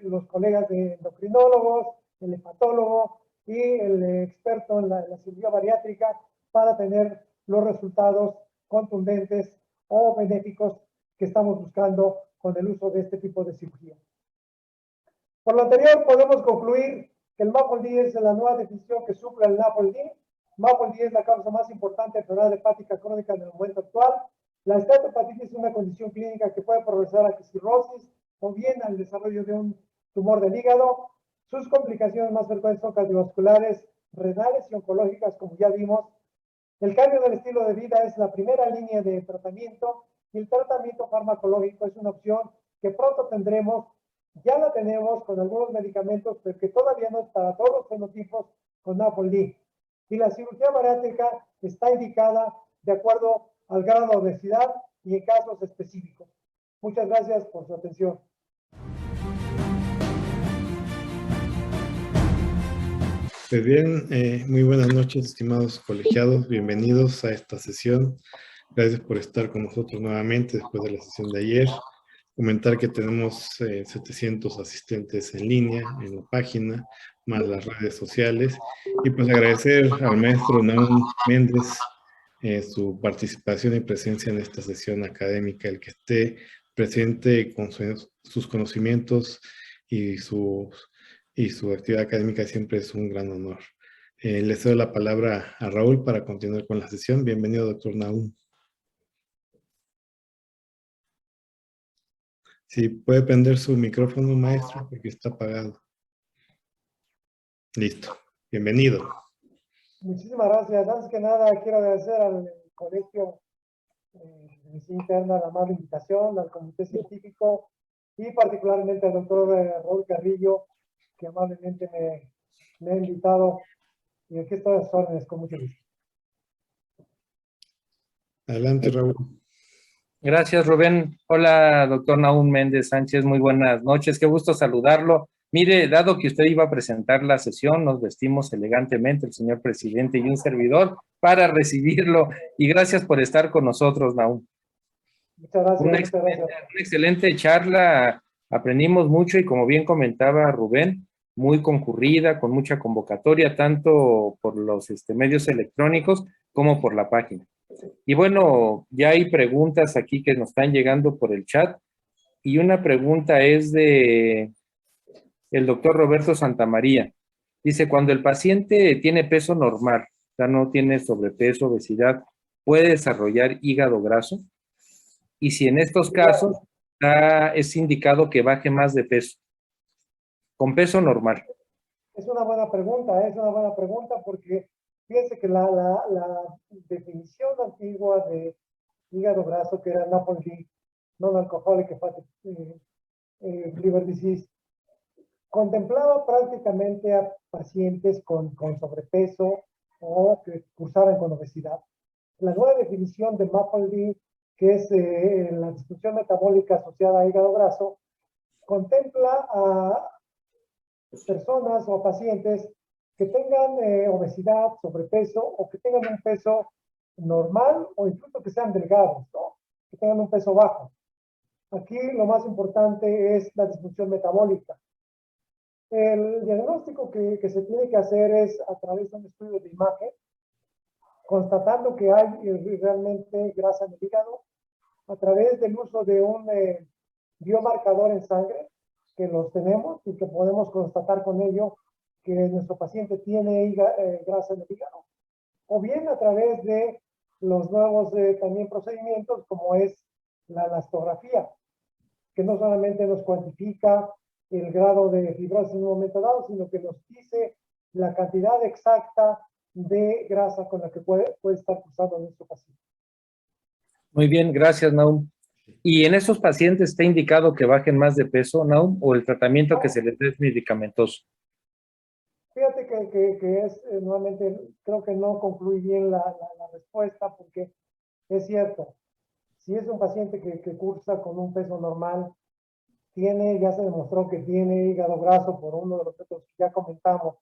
los colegas de endocrinólogos, el hepatólogo y el experto en la cirugía bariátrica para tener los resultados contundentes o benéficos que estamos buscando con el uso de este tipo de cirugía. Por lo anterior, podemos concluir que el MAPLD es la nueva definición que suple el NAFLD. MAPLD es la causa más importante de enfermedad hepática crónica en el momento actual. La esteatohepatitis es una condición clínica que puede progresar a cirrosis o bien al desarrollo de un tumor del hígado. Sus complicaciones más frecuentes son cardiovasculares, renales y oncológicas, como ya vimos. El cambio del estilo de vida es la primera línea de tratamiento y el tratamiento farmacológico es una opción que pronto tendremos. Ya la tenemos con algunos medicamentos, pero que todavía no es para todos los fenotipos con NAFLD. Y la cirugía bariátrica está indicada de acuerdo al grado de obesidad y en casos específicos. Muchas gracias por su atención. Pues bien, muy buenas noches, estimados colegiados. Bienvenidos a esta sesión. Gracias por estar con nosotros nuevamente después de la sesión de ayer. Comentar que tenemos 700 asistentes en línea en la página, más las redes sociales. Y pues agradecer al maestro Nahum Méndez su participación y presencia en esta sesión académica. El que esté presente con sus conocimientos y su actividad académica siempre es un gran honor. Le cedo la palabra a Raúl para continuar con la sesión. Bienvenido, doctor Nahum. Si puede prender su micrófono, maestro, porque está apagado. Listo. Bienvenido. Muchísimas gracias. Antes que nada, quiero agradecer al Colegio de Medicina Interna la amable invitación, al Comité Científico y particularmente al doctor Raúl Carrillo, que amablemente me ha invitado. Y aquí estoy a sus órdenes, con mucho gusto. Adelante, Raúl. Gracias, Rubén. Hola, doctor Nahum Méndez Sánchez. Muy buenas noches. Qué gusto saludarlo. Mire, dado que usted iba a presentar la sesión, nos vestimos elegantemente, el señor presidente y un servidor, para recibirlo. Y gracias por estar con nosotros, Nahum. Muchas gracias. Una excelente charla. Aprendimos mucho y, como bien comentaba Rubén, muy concurrida, con mucha convocatoria, tanto por los medios electrónicos como por la página. Y bueno, ya hay preguntas aquí que nos están llegando por el chat. Y una pregunta es de el doctor Roberto Santamaría. Dice, cuando el paciente tiene peso normal, o sea, no tiene sobrepeso, obesidad, ¿puede desarrollar hígado graso? Y si en estos casos es indicado que baje más de peso, con peso normal. Es una buena pregunta porque fíjense que la definición antigua de hígado graso, que era NAFLD, Non-Alcoholic Hepatic Liver Disease, contemplaba prácticamente a pacientes con sobrepeso o que cursaran con obesidad. La nueva definición de MAPLD, que es la disfunción metabólica asociada a hígado graso, contempla a personas o pacientes que tengan obesidad, sobrepeso o que tengan un peso normal o incluso que sean delgados, ¿no? Que tengan un peso bajo. Aquí lo más importante es la disfunción metabólica. El diagnóstico que se tiene que hacer es a través de un estudio de imagen, constatando que hay realmente grasa en el hígado, a través del uso de un biomarcador en sangre, que los tenemos y que podemos constatar con ello que nuestro paciente tiene grasa en el hígado. O bien a través de los nuevos también procedimientos, como es la elastografía, que no solamente nos cuantifica el grado de fibrosis en un momento dado, sino que nos dice la cantidad exacta de grasa con la que puede estar cursando nuestro paciente. Muy bien, gracias, Nahum. ¿Y en esos pacientes está indicado que bajen más de peso, Nahum, o el tratamiento que se les dé es medicamentoso? Fíjate que es, nuevamente, creo que no concluí bien la respuesta, porque es cierto, si es un paciente que cursa con un peso normal, ya se demostró que tiene hígado graso por uno de los métodos que ya comentamos.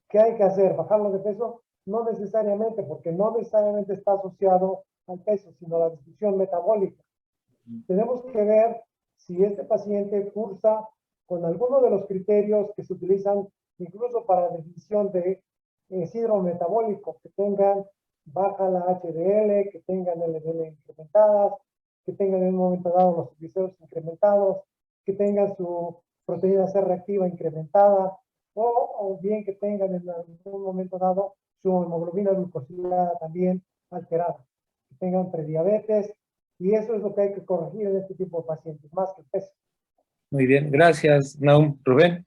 ¿Qué hay que hacer? ¿Bajarlo de peso? No necesariamente, porque no necesariamente está asociado al peso, sino a la disfunción metabólica. Tenemos que ver si este paciente cursa con alguno de los criterios que se utilizan incluso para la definición de síndrome metabólico, que tengan baja la HDL, que tengan LDL incrementadas, que tengan en un momento dado los triglicéridos incrementados, que tengan su proteína C reactiva incrementada, o bien que tengan en algún momento dado su hemoglobina glucosilada también alterada, que tengan prediabetes, y eso es lo que hay que corregir en este tipo de pacientes, más que el peso. Muy bien, gracias, Naum. Rubén.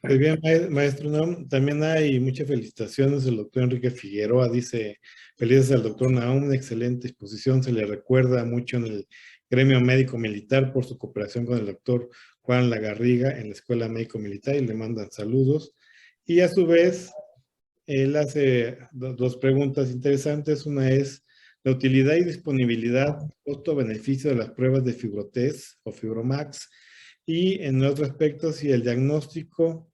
Pues bien, maestro, ¿no? También hay muchas felicitaciones. El doctor Enrique Figueroa dice, felices al doctor Naum, una excelente exposición. Se le recuerda mucho en el gremio médico militar por su cooperación con el doctor Juan Lagarriga en la Escuela Médico Militar, y le mandan saludos. Y a su vez, él hace dos preguntas interesantes. Una es la utilidad y disponibilidad, costo-beneficio de las pruebas de Fibrotest o Fibromax, y en otro aspecto, si el diagnóstico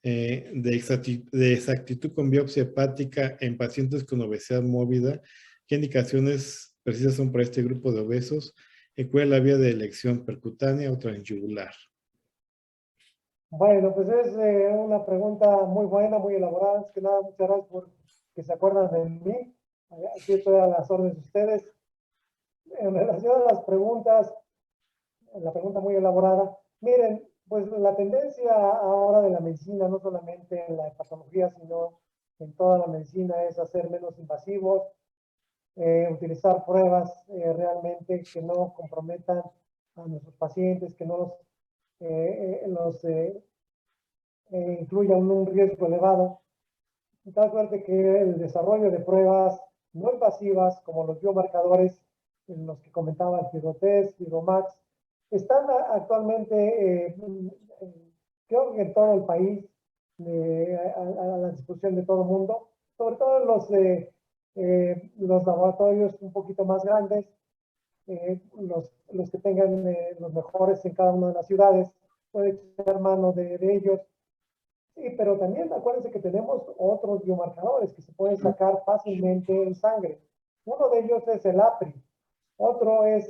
de exactitud con biopsia hepática en pacientes con obesidad mórbida, ¿qué indicaciones precisas son para este grupo de obesos? ¿Y cuál es la vía de elección, percutánea o transyugular? Bueno, pues es una pregunta muy buena, muy elaborada. Es que nada, muchas gracias por que se acuerdan de mí. Aquí estoy a las órdenes de ustedes. En relación a las preguntas, la pregunta muy elaborada, miren, pues la tendencia ahora de la medicina, no solamente en la hepatología, sino en toda la medicina, es hacer menos invasivos, utilizar pruebas realmente que no comprometan a nuestros pacientes, que no los incluyan un riesgo elevado. De tal suerte que el desarrollo de pruebas no invasivas, como los biomarcadores, en los que comentaba el Fibrotest, Fibromax, están actualmente, creo que en todo el país, a la disposición de todo el mundo, sobre todo los laboratorios un poquito más grandes, los que tengan los mejores en cada una de las ciudades, puede echar mano de ellos. Sí, pero también acuérdense que tenemos otros biomarcadores que se pueden sacar fácilmente en sangre. Uno de ellos es el APRI, otro es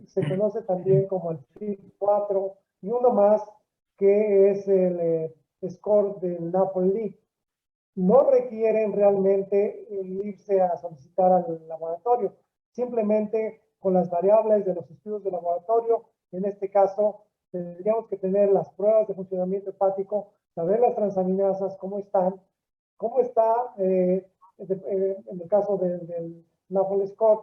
se conoce también como el FIB4, y uno más que es el score del NAFLD. No requieren realmente irse a solicitar al laboratorio, simplemente con las variables de los estudios de laboratorio, en este caso, tendríamos que tener las pruebas de funcionamiento hepático, saber las transaminasas, cómo están, cómo está, en el caso del NAFLD score,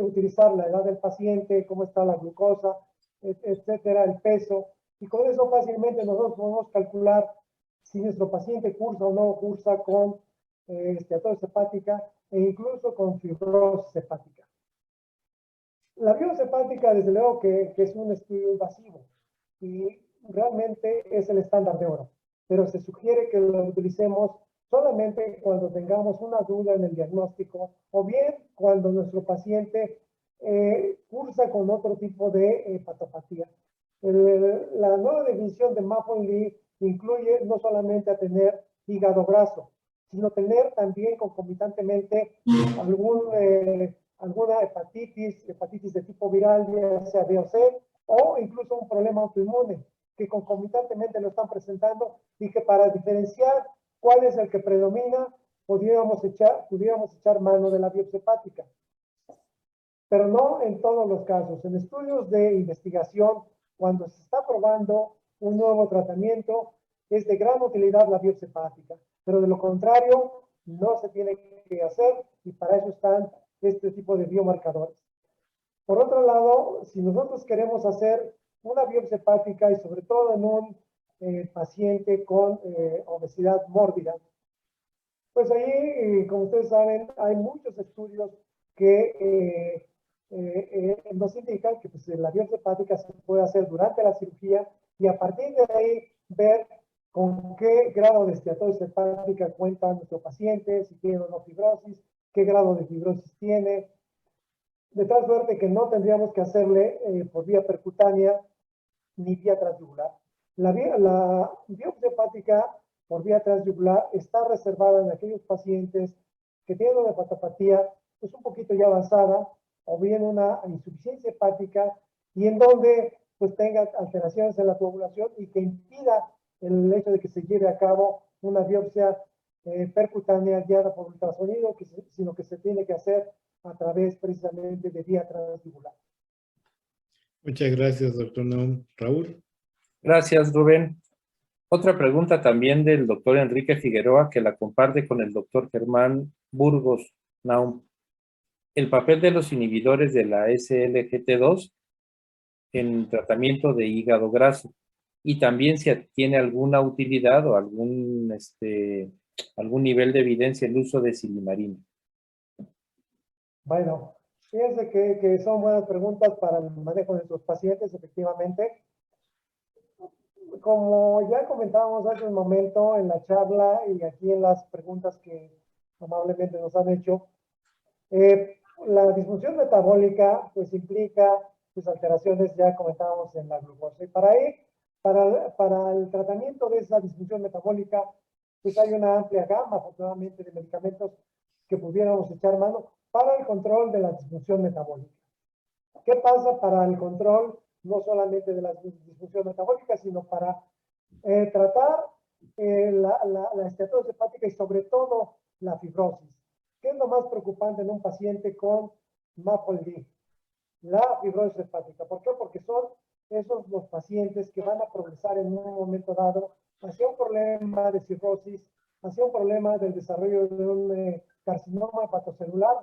utilizar la edad del paciente, cómo está la glucosa, etcétera, el peso, y con eso fácilmente nosotros podemos calcular si nuestro paciente cursa o no cursa con esteatosis hepática e incluso con fibrosis hepática. La biopsia hepática, desde luego que es un estudio invasivo y realmente es el estándar de oro, pero se sugiere que lo utilicemos solamente cuando tengamos una duda en el diagnóstico o bien cuando nuestro paciente cursa con otro tipo de hepatopatía. La nueva definición de MAP-Lee incluye no solamente a tener hígado graso, sino tener también concomitantemente alguna hepatitis de tipo viral, ya sea B o C, o incluso un problema autoinmune que concomitantemente lo están presentando, y que para diferenciar cuál es el que predomina, pudiéramos echar mano de la biopsia hepática. Pero no en todos los casos. En estudios de investigación, cuando se está probando un nuevo tratamiento, es de gran utilidad la biopsia hepática, pero de lo contrario, no se tiene que hacer, y para eso están este tipo de biomarcadores. Por otro lado, si nosotros queremos hacer una biopsia hepática, y sobre todo en un paciente con obesidad mórbida, pues ahí, como ustedes saben, hay muchos estudios que nos indican que pues, la biopsia hepática se puede hacer durante la cirugía, y a partir de ahí ver con qué grado de esteatosis hepática cuenta nuestro paciente, si tiene o no fibrosis, qué grado de fibrosis tiene, de tal suerte que no tendríamos que hacerle por vía percutánea ni vía transyugular. La biopsia hepática por vía transyugular está reservada en aquellos pacientes que tienen una hepatopatía pues un poquito ya avanzada o bien una insuficiencia hepática y en donde pues tenga alteraciones en la coagulación y que impida el hecho de que se lleve a cabo una biopsia percutánea guiada por ultrasonido, sino que se tiene que hacer a través precisamente de vía transyugular. Muchas gracias, doctor Naum. Raúl. Gracias, Rubén. Otra pregunta también del doctor Enrique Figueroa, que la comparte con el doctor Germán Burgos Naum. El papel de los inhibidores de la SGLT2 en tratamiento de hígado graso y también si tiene alguna utilidad o algún nivel de evidencia el uso de silimarina. Bueno, fíjense que son buenas preguntas para el manejo de nuestros pacientes, efectivamente. Como ya comentábamos hace un momento en la charla y aquí en las preguntas que amablemente nos han hecho, la disfunción metabólica pues implica pues, alteraciones, ya comentábamos, en la glucosa. Y para el tratamiento de esa disfunción metabólica, pues hay una amplia gama, afortunadamente, de medicamentos que pudiéramos echar mano para el control de la disfunción metabólica. ¿Qué pasa para el control no solamente de la disfunción metabólica, sino para tratar la esteatosis hepática y sobre todo la fibrosis? ¿Qué es lo más preocupante en un paciente con MAPLD? La fibrosis hepática. ¿Por qué? Porque son esos los pacientes que van a progresar en un momento dado hacia un problema de cirrosis, hacia un problema del desarrollo de un carcinoma hepatocelular.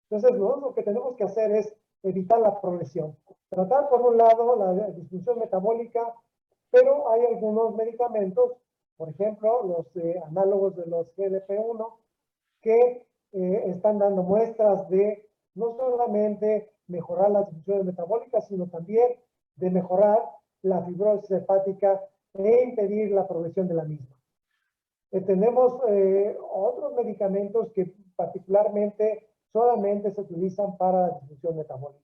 Entonces, lo que tenemos que hacer es evitar la progresión. Tratar, por un lado, la disfunción metabólica, pero hay algunos medicamentos, por ejemplo, los análogos de los GLP-1, que están dando muestras de no solamente mejorar las disfunciones metabólicas, sino también de mejorar la fibrosis hepática e impedir la progresión de la misma. Tenemos otros medicamentos que particularmente solamente se utilizan para la disfunción metabólica.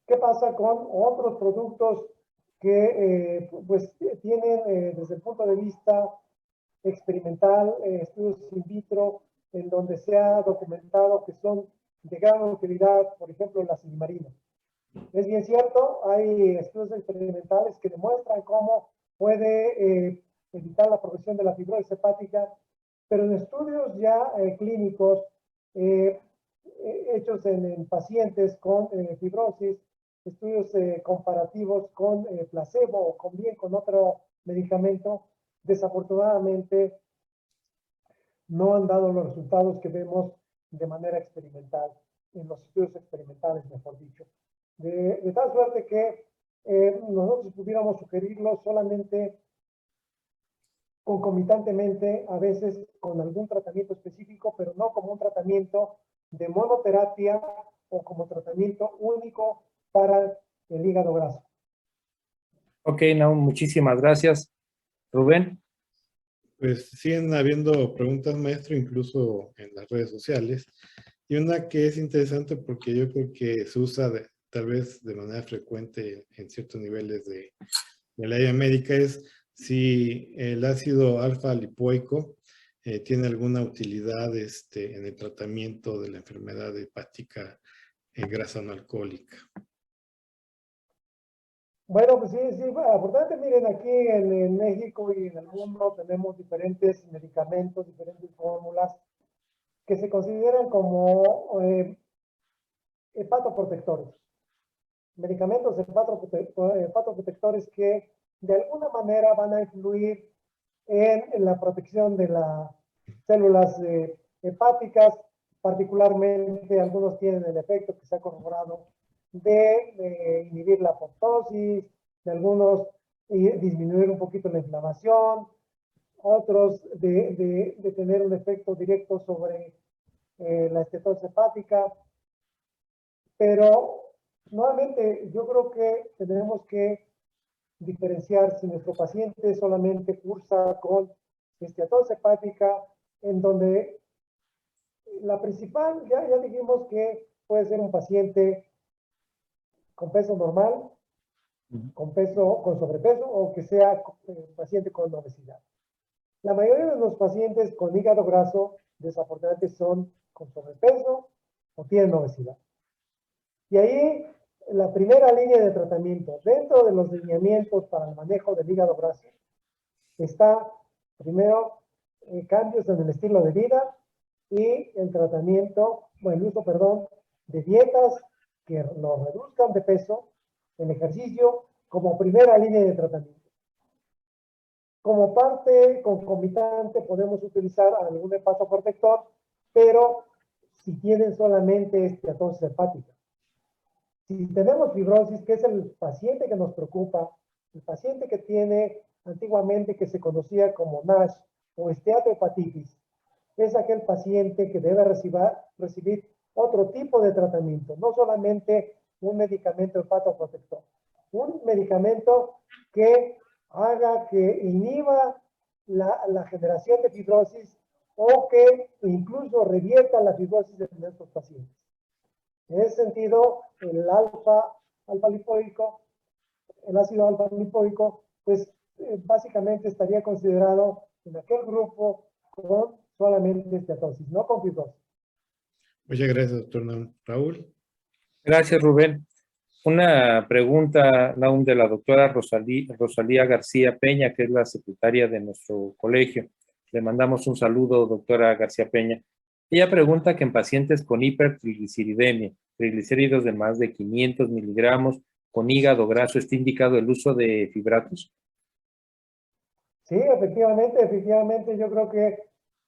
¿Qué pasa con otros productos que pues tienen desde el punto de vista experimental, estudios in vitro, en donde se ha documentado que son de gran utilidad, por ejemplo, la silimarina? Es bien cierto, hay estudios experimentales que demuestran cómo puede evitar la progresión de la fibrosis hepática, pero en estudios ya clínicos hechos en pacientes con fibrosis, estudios comparativos con placebo o con otro medicamento, desafortunadamente no han dado los resultados que vemos de manera experimental, en los estudios experimentales, mejor dicho. De tal suerte que nosotros pudiéramos sugerirlo solamente concomitantemente, a veces con algún tratamiento específico, pero no como un tratamiento de monoterapia o como tratamiento único para el hígado graso. Ok, no, muchísimas gracias. Rubén. Pues siguen habiendo preguntas, maestro, incluso en las redes sociales. Y una que es interesante porque yo creo que se usa tal vez de manera frecuente en ciertos niveles de la área médica es si el ácido alfa lipoico tiene alguna utilidad en el tratamiento de la enfermedad hepática grasa no alcohólica. Bueno, pues sí, afortunadamente, miren, aquí en México y en el mundo tenemos diferentes medicamentos, diferentes fórmulas que se consideran como hepatoprotectores. Medicamentos hepatoprotectores que de alguna manera van a influir en la protección de las células hepáticas, particularmente algunos tienen el efecto que se ha corroborado de inhibir la apoptosis, de algunos disminuir un poquito la inflamación, otros de tener un efecto directo sobre la estetosis hepática. Pero nuevamente yo creo que tenemos que diferenciar si nuestro paciente solamente cursa con esteatosis hepática, en donde la principal, ya dijimos que puede ser un paciente con peso normal, con sobrepeso, o que sea paciente con obesidad. La mayoría de los pacientes con hígado graso, desafortunadamente, son con sobrepeso o tienen obesidad. Y ahí, la primera línea de tratamiento, dentro de los lineamientos para el manejo del hígado graso, está primero cambios en el estilo de vida y el tratamiento, el uso, perdón, de dietas que lo reduzcan de peso, el ejercicio, como primera línea de tratamiento. Como parte concomitante podemos utilizar algún hepatoprotector, pero si tienen solamente esteatosis hepática. Si tenemos fibrosis, que es el paciente que nos preocupa, el paciente que tiene antiguamente que se conocía como NASH o esteatohepatitis, es aquel paciente que debe recibir otro tipo de tratamiento, no solamente un medicamento hepatoprotector, un medicamento que haga que inhiba la generación de fibrosis o que incluso revierta la fibrosis de nuestros pacientes. En ese sentido, el alfa lipoico, el ácido alfa lipoico, pues básicamente estaría considerado en aquel grupo con solamente esteatosis, no con fibrosis. Muchas gracias, doctor Raúl. Gracias, Rubén. Una pregunta aún de la doctora Rosalía García Peña, que es la secretaria de nuestro colegio. Le mandamos un saludo, doctora García Peña. Ella pregunta que en pacientes con hipertrigliceridemia, triglicéridos de más de 500 miligramos, con hígado graso, ¿está indicado el uso de fibratos? Sí, efectivamente, yo creo que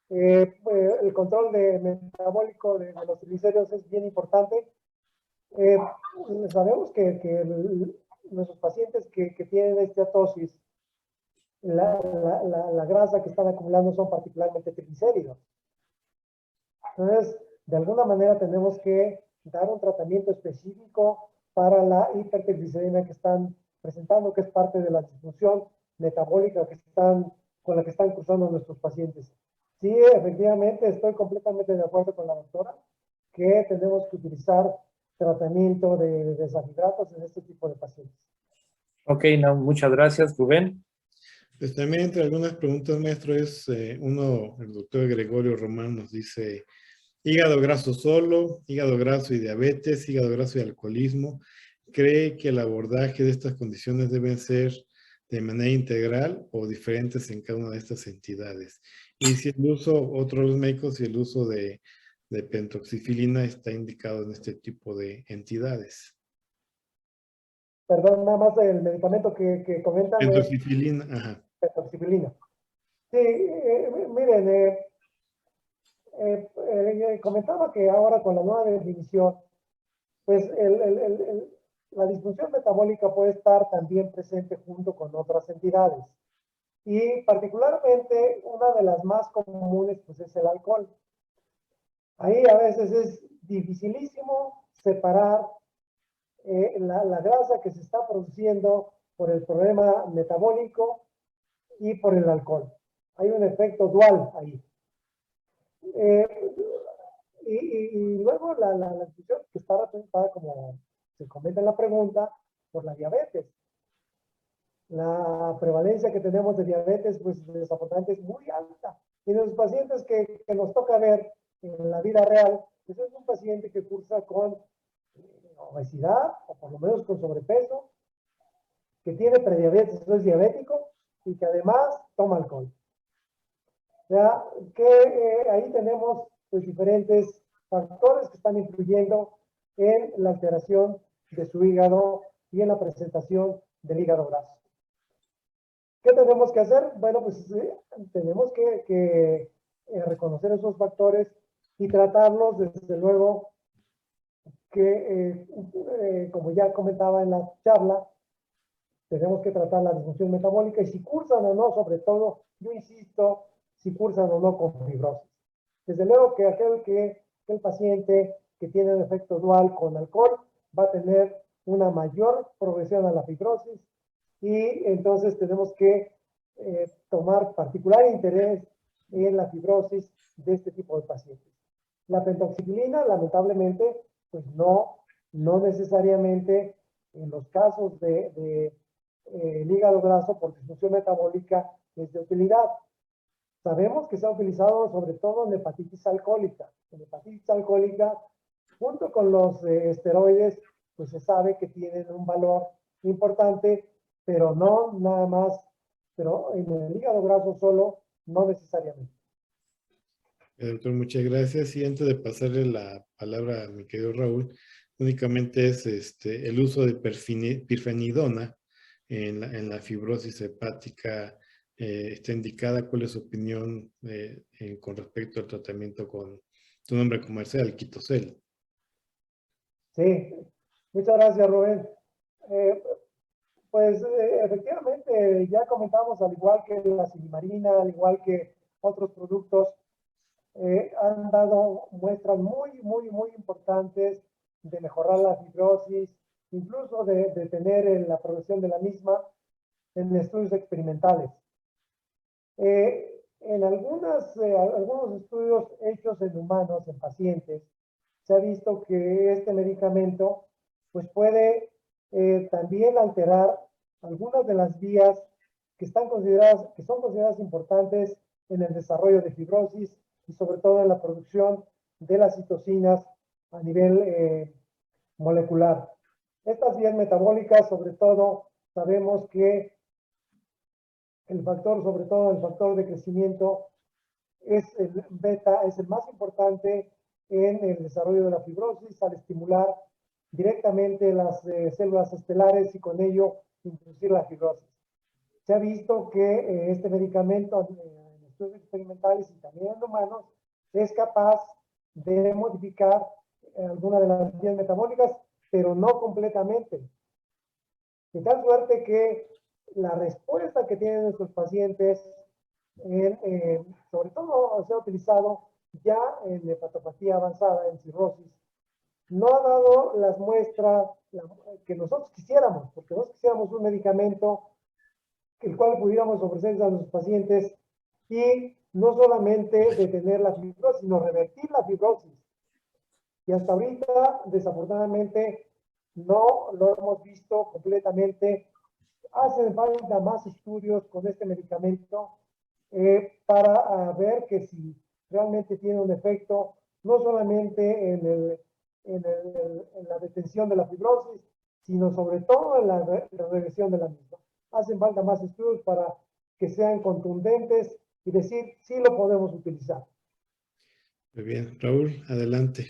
el control metabólico de los triglicéridos es bien importante. Sabemos que nuestros pacientes que tienen esteatosis, la grasa que están acumulando son particularmente triglicéridos. Entonces, de alguna manera tenemos que dar un tratamiento específico para la hipertrigliceridemia que están presentando, que es parte de la disfunción metabólica con la que están cursando nuestros pacientes. Sí, efectivamente, estoy completamente de acuerdo con la doctora que tenemos que utilizar tratamiento de desafibratos en este tipo de pacientes. Ok, no, muchas gracias, Rubén. Pues también entre algunas preguntas, maestro, es el doctor Gregorio Román nos dice, hígado graso solo, hígado graso y diabetes, hígado graso y alcoholismo. ¿Cree que el abordaje de estas condiciones deben ser de manera integral o diferentes en cada una de estas entidades? Y si el uso, otros médicos, si el uso de pentoxifilina está indicado en este tipo de entidades. Perdón, nada más el medicamento que comentan. Pentoxifilina, ajá. Pentoxifilina. Sí, miren, comentaba que ahora con la nueva definición, pues la disfunción metabólica puede estar también presente junto con otras entidades. Y particularmente una de las más comunes pues es el alcohol. Ahí a veces es dificilísimo separar la grasa que se está produciendo por el problema metabólico y por el alcohol. Hay un efecto dual ahí. Y luego la discusión que está representada, como se comenta en la pregunta, por la diabetes. La prevalencia que tenemos de diabetes, pues desafortunadamente es muy alta. Y en los pacientes que nos toca ver en la vida real, pues es un paciente que cursa con obesidad, o por lo menos con sobrepeso, que tiene prediabetes, eso es diabético, y que además toma alcohol. Ya que ahí tenemos pues, diferentes factores que están influyendo en la alteración de su hígado y en la presentación del hígado graso. ¿Qué tenemos que hacer? Bueno, pues tenemos que reconocer esos factores y tratarlos, desde luego, que como ya comentaba en la charla, tenemos que tratar la disfunción metabólica y si cursan o no, sobre todo, yo insisto, si cursan o no con fibrosis. Desde luego que aquel paciente que tiene un efecto dual con alcohol va a tener una mayor progresión a la fibrosis y entonces tenemos que tomar particular interés en la fibrosis de este tipo de pacientes. La pentoxifilina, lamentablemente, pues no necesariamente en los casos de hígado graso por disfunción metabólica es de utilidad. Sabemos que se ha utilizado sobre todo en hepatitis alcohólica. En hepatitis alcohólica, junto con los esteroides, pues se sabe que tienen un valor importante, pero no nada más, pero en el hígado graso solo, no necesariamente. Doctor, muchas gracias. Y antes de pasarle la palabra a mi querido Raúl, únicamente es el uso de pirfenidona en la fibrosis hepática está indicada. ¿Cuál es su opinión con respecto al tratamiento con su nombre comercial, Quitocel? Sí, muchas gracias, Rubén. Pues efectivamente, ya comentamos, al igual que la silimarina, al igual que otros productos, han dado muestras muy importantes de mejorar la fibrosis, incluso de detener la progresión de la misma en estudios experimentales. En algunos estudios hechos en humanos, en pacientes, se ha visto que este medicamento pues puede también alterar algunas de las vías que son consideradas importantes en el desarrollo de fibrosis y sobre todo en la producción de las citocinas a nivel molecular. Estas vías metabólicas, sobre todo, sabemos que sobre todo el factor de crecimiento, es el beta, es el más importante en el desarrollo de la fibrosis al estimular directamente las células estelares y con ello inducir la fibrosis. Se ha visto que este medicamento en estudios experimentales y también en humanos es capaz de modificar alguna de las vías metabólicas, pero no completamente. De tal suerte que la respuesta que tienen nuestros pacientes, sobre todo se ha utilizado ya en hepatopatía avanzada, en cirrosis, no ha dado las muestras que nosotros quisiéramos, porque nosotros quisiéramos un medicamento el cual pudiéramos ofrecer a los pacientes y no solamente detener la fibrosis, sino revertir la fibrosis. Y hasta ahorita, desafortunadamente, no lo hemos visto completamente. Hacen falta más estudios con este medicamento para ver que si realmente tiene un efecto, no solamente en la detención de la fibrosis, sino sobre todo en la regresión de la misma. Hacen falta más estudios para que sean contundentes y decir si lo podemos utilizar. Muy bien, Raúl, adelante.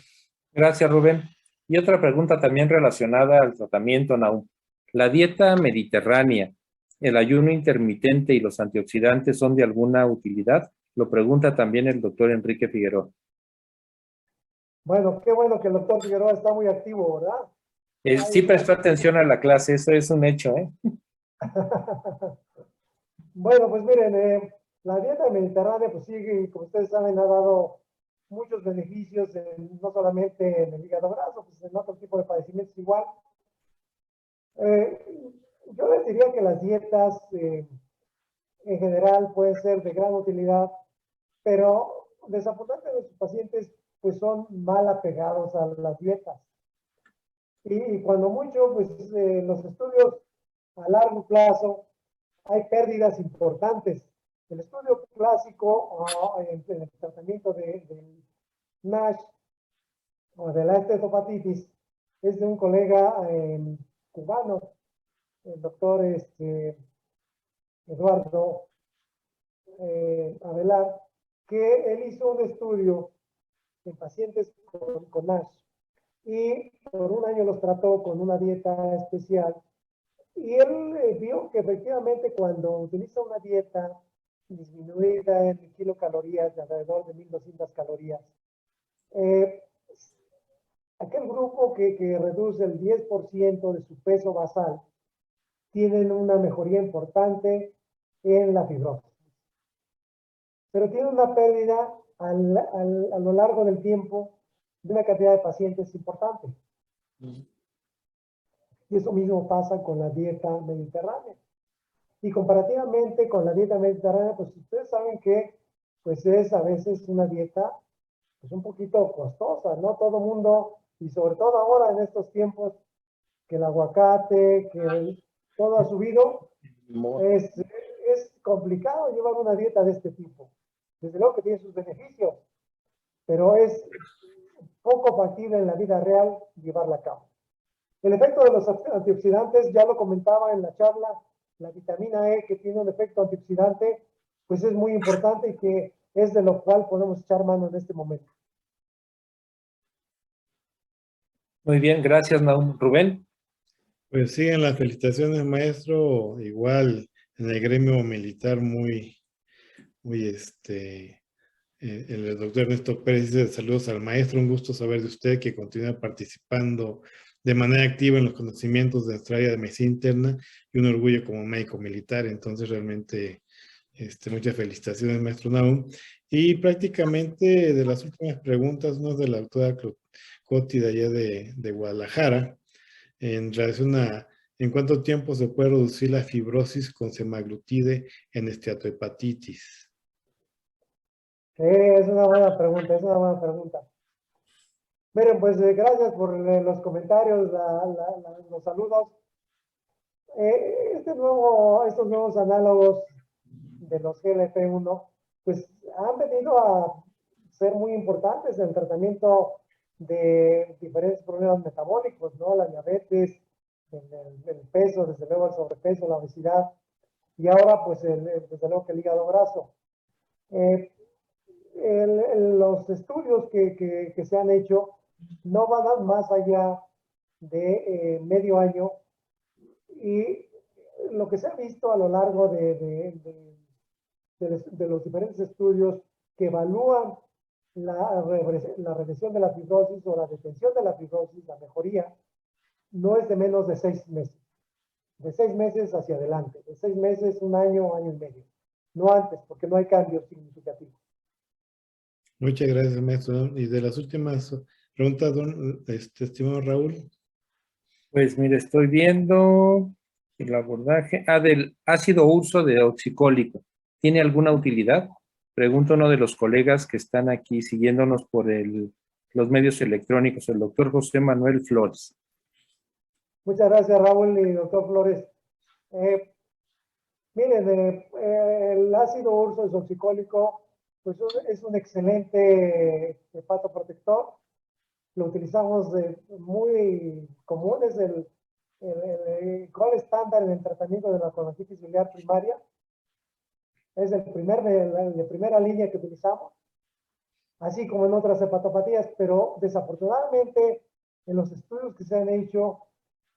Gracias, Rubén. Y otra pregunta también relacionada al tratamiento, Nahum. ¿La dieta mediterránea, el ayuno intermitente y los antioxidantes son de alguna utilidad? Lo pregunta también el doctor Enrique Figueroa. Bueno, qué bueno que el doctor Figueroa está muy activo, ¿verdad? Sí prestó atención a la clase, eso es un hecho, ¿eh? Bueno, pues miren, la dieta mediterránea, pues sí, como ustedes saben, ha dado muchos beneficios, no solamente en el hígado graso, pues en otro tipo de padecimientos igual. Yo les diría que las dietas en general pueden ser de gran utilidad, pero desafortunadamente los pacientes pues son mal apegados a las dietas. Y cuando mucho, pues los estudios a largo plazo hay pérdidas importantes. El estudio clásico en el tratamiento de NASH o de la estetofatitis es de un colega cubano, el doctor Eduardo Avelar, que él hizo un estudio en pacientes con NASH y por un año los trató con una dieta especial. Y él vio que efectivamente cuando utiliza una dieta disminuida en kilocalorías, de alrededor de 1.200 calorías, aquel grupo que reduce el 10% de su peso basal, tienen una mejoría importante en la fibrosis. Pero tiene una pérdida a lo largo del tiempo de una cantidad de pacientes importante. Y eso mismo pasa con la dieta mediterránea. Y comparativamente con la dieta mediterránea, pues ustedes saben que pues es a veces una dieta pues un poquito costosa, ¿no? Todo mundo, y sobre todo ahora en estos tiempos, que el aguacate, todo ha subido, es complicado llevar una dieta de este tipo. Desde luego que tiene sus beneficios, pero es poco factible en la vida real llevarla a cabo. El efecto de los antioxidantes, ya lo comentaba en la charla, la vitamina E que tiene un efecto antioxidante, pues es muy importante y que es de lo cual podemos echar mano en este momento. Muy bien, gracias, Nahum. Rubén. Pues siguen las felicitaciones, maestro. Igual en el gremio militar muy el doctor Ernesto Pérez dice saludos al maestro, un gusto saber de usted que continúa participando de manera activa en los conocimientos de nuestra área de medicina interna y un orgullo como médico militar. Entonces realmente muchas felicitaciones, maestro Nahum. Y prácticamente de las últimas preguntas, una de la doctora Coti de allá de Guadalajara, en relación a en cuánto tiempo se puede reducir la fibrosis con semaglutide en esteatohepatitis. Es una buena pregunta, es una buena pregunta. Miren, pues gracias por los comentarios, los saludos. Estos nuevos análogos de los GLP-1, pues han venido a ser muy importantes en el tratamiento de diferentes problemas metabólicos, ¿no? La diabetes, el peso, desde luego el sobrepeso, la obesidad, y ahora pues desde luego que el hígado graso. Los estudios que se han hecho no van más allá de medio año, y lo que se ha visto a lo largo de los diferentes estudios que evalúan la regresión de la fibrosis o la detención de la fibrosis, la mejoría, no es de menos de 6 meses. De 6 meses hacia adelante. De 6 meses, un año, año y medio. No antes, porque no hay cambios significativos. Muchas gracias, maestro. Y de las últimas preguntas, estimado Raúl. Pues mire, estoy viendo el abordaje. Del ácido urso de oxicólico. ¿Tiene alguna utilidad? Pregunta uno de los colegas que están aquí siguiéndonos por los medios electrónicos, el doctor José Manuel Flores. Muchas gracias, Raúl y doctor Flores. Miren, el ácido urso desoxicólico pues es un excelente hepatoprotector. Lo utilizamos muy común, es el gold estándar en el tratamiento de la colonitis biliar primaria. Es de primera línea que utilizamos, así como en otras hepatopatías, pero desafortunadamente en los estudios que se han hecho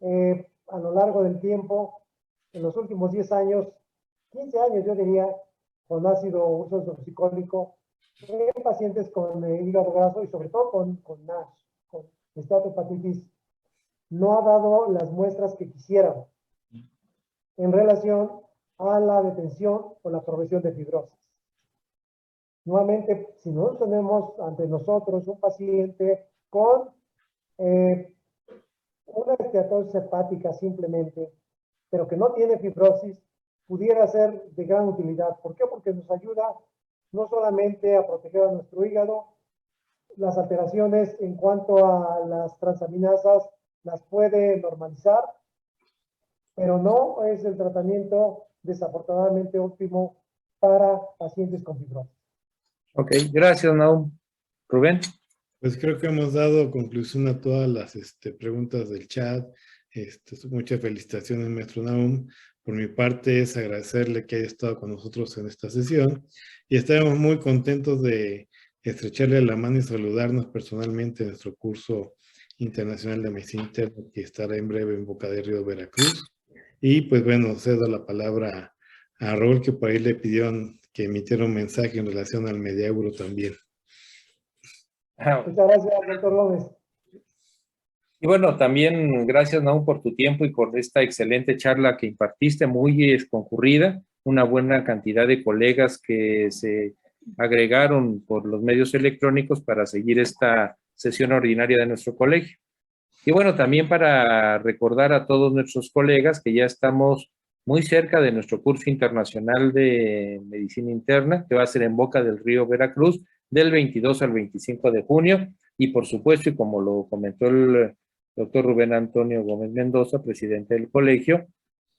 a lo largo del tiempo, en los últimos 10 años, 15 años yo diría, con ácido urso desoxicólico, en pacientes con hígado graso y sobre todo con NASH, con esteatohepatitis, no ha dado las muestras que quisiéramos en relación a la detención o la progresión de fibrosis. Nuevamente, si no tenemos ante nosotros un paciente con una esteatosis hepática simplemente, pero que no tiene fibrosis, pudiera ser de gran utilidad. ¿Por qué? Porque nos ayuda no solamente a proteger a nuestro hígado, las alteraciones en cuanto a las transaminasas las puede normalizar, pero no es el tratamiento desafortunadamente óptimo para pacientes con fibrosis. Ok, gracias, Nahum. Rubén. Pues creo que hemos dado conclusión a todas las preguntas del chat. Muchas felicitaciones, maestro Nahum. Por mi parte es agradecerle que haya estado con nosotros en esta sesión y estaremos muy contentos de estrecharle la mano y saludarnos personalmente en nuestro curso internacional de medicina interna que estará en breve en Boca del Río, Veracruz. Y pues bueno, cedo la palabra a Raúl, que por ahí le pidieron que emitiera un mensaje en relación al Mediaeuro también. Muchas gracias, doctor Gómez. Y bueno, también gracias, Nahum, por tu tiempo y por esta excelente charla que impartiste, muy concurrida, una buena cantidad de colegas que se agregaron por los medios electrónicos para seguir esta sesión ordinaria de nuestro colegio. Y bueno, también para recordar a todos nuestros colegas que ya estamos muy cerca de nuestro curso internacional de medicina interna, que va a ser en Boca del Río, Veracruz, del 22 al 25 de junio. Y por supuesto, y como lo comentó el doctor Rubén Antonio Gómez Mendoza, presidente del colegio,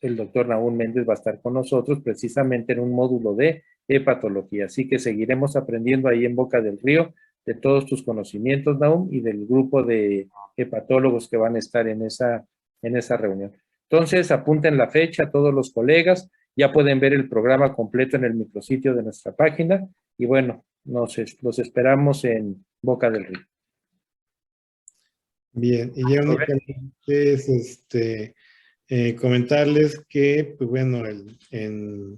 el doctor Nahum Méndez va a estar con nosotros precisamente en un módulo de hepatología. Así que seguiremos aprendiendo ahí en Boca del Río de todos tus conocimientos, Nahum, y del grupo de hepatólogos que van a estar en esa reunión. Entonces, apunten la fecha todos los colegas, ya pueden ver el programa completo en el micrositio de nuestra página, y bueno, los esperamos en Boca del Río. Bien, y ya únicamente es comentarles que, pues bueno, en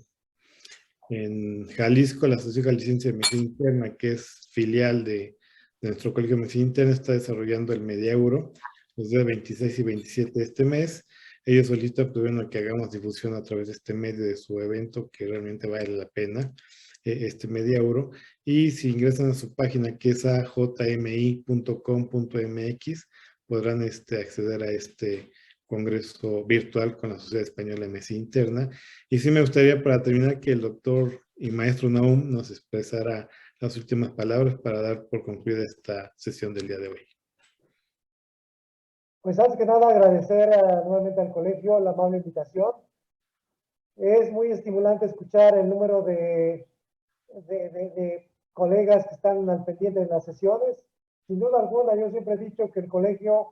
Jalisco, la Asociación Jalisciense de Medicina Interna, que es filial de nuestro Colegio de Medicina Interna, está desarrollando el Mediauro los días 26 y 27 de este mes. Ellos solicitan, pues bueno, que hagamos difusión a través de este medio de su evento, que realmente vale la pena, este Mediauro. Y si ingresan a su página, que es ajmi.com.mx, podrán acceder a este congreso virtual con la Sociedad Española de Medicina Interna. Y sí me gustaría, para terminar, que el doctor y maestro Nahum nos expresara las últimas palabras para dar por concluida esta sesión del día de hoy. Pues antes que nada agradecer nuevamente al colegio la amable invitación. Es muy estimulante escuchar el número de colegas que están al pendiente de las sesiones. Sin duda alguna, yo siempre he dicho que el colegio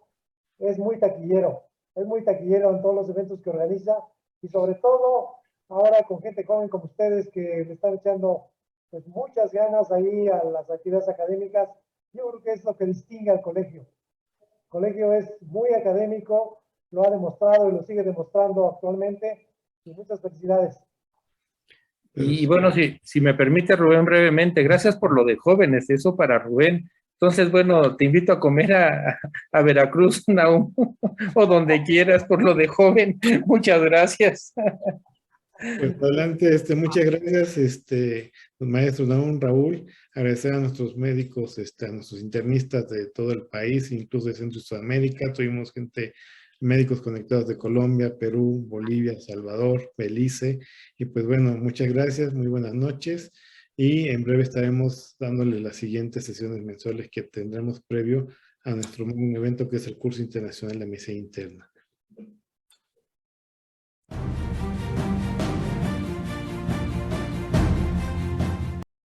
es muy taquillero en todos los eventos que organiza, y sobre todo ahora con gente joven como ustedes que le están echando pues muchas ganas ahí a las actividades académicas. Yo creo que es lo que distingue al colegio. El colegio es muy académico, lo ha demostrado y lo sigue demostrando actualmente, y muchas felicidades. Y bueno, si me permite, Rubén, brevemente, gracias por lo de jóvenes, eso para Rubén. Entonces, bueno, te invito a comer a Veracruz, Nahum, o donde quieras, por lo de joven. Muchas gracias. Pues adelante, muchas gracias, maestro Nahum, Raúl. Agradecer a nuestros médicos, a nuestros internistas de todo el país, incluso de Centro y Sudamérica. Tuvimos médicos conectados de Colombia, Perú, Bolivia, Salvador, Belice. Y pues bueno, muchas gracias, muy buenas noches. Y en breve estaremos dándole las siguientes sesiones mensuales que tendremos previo a nuestro evento, que es el Curso Internacional de Medicina Interna.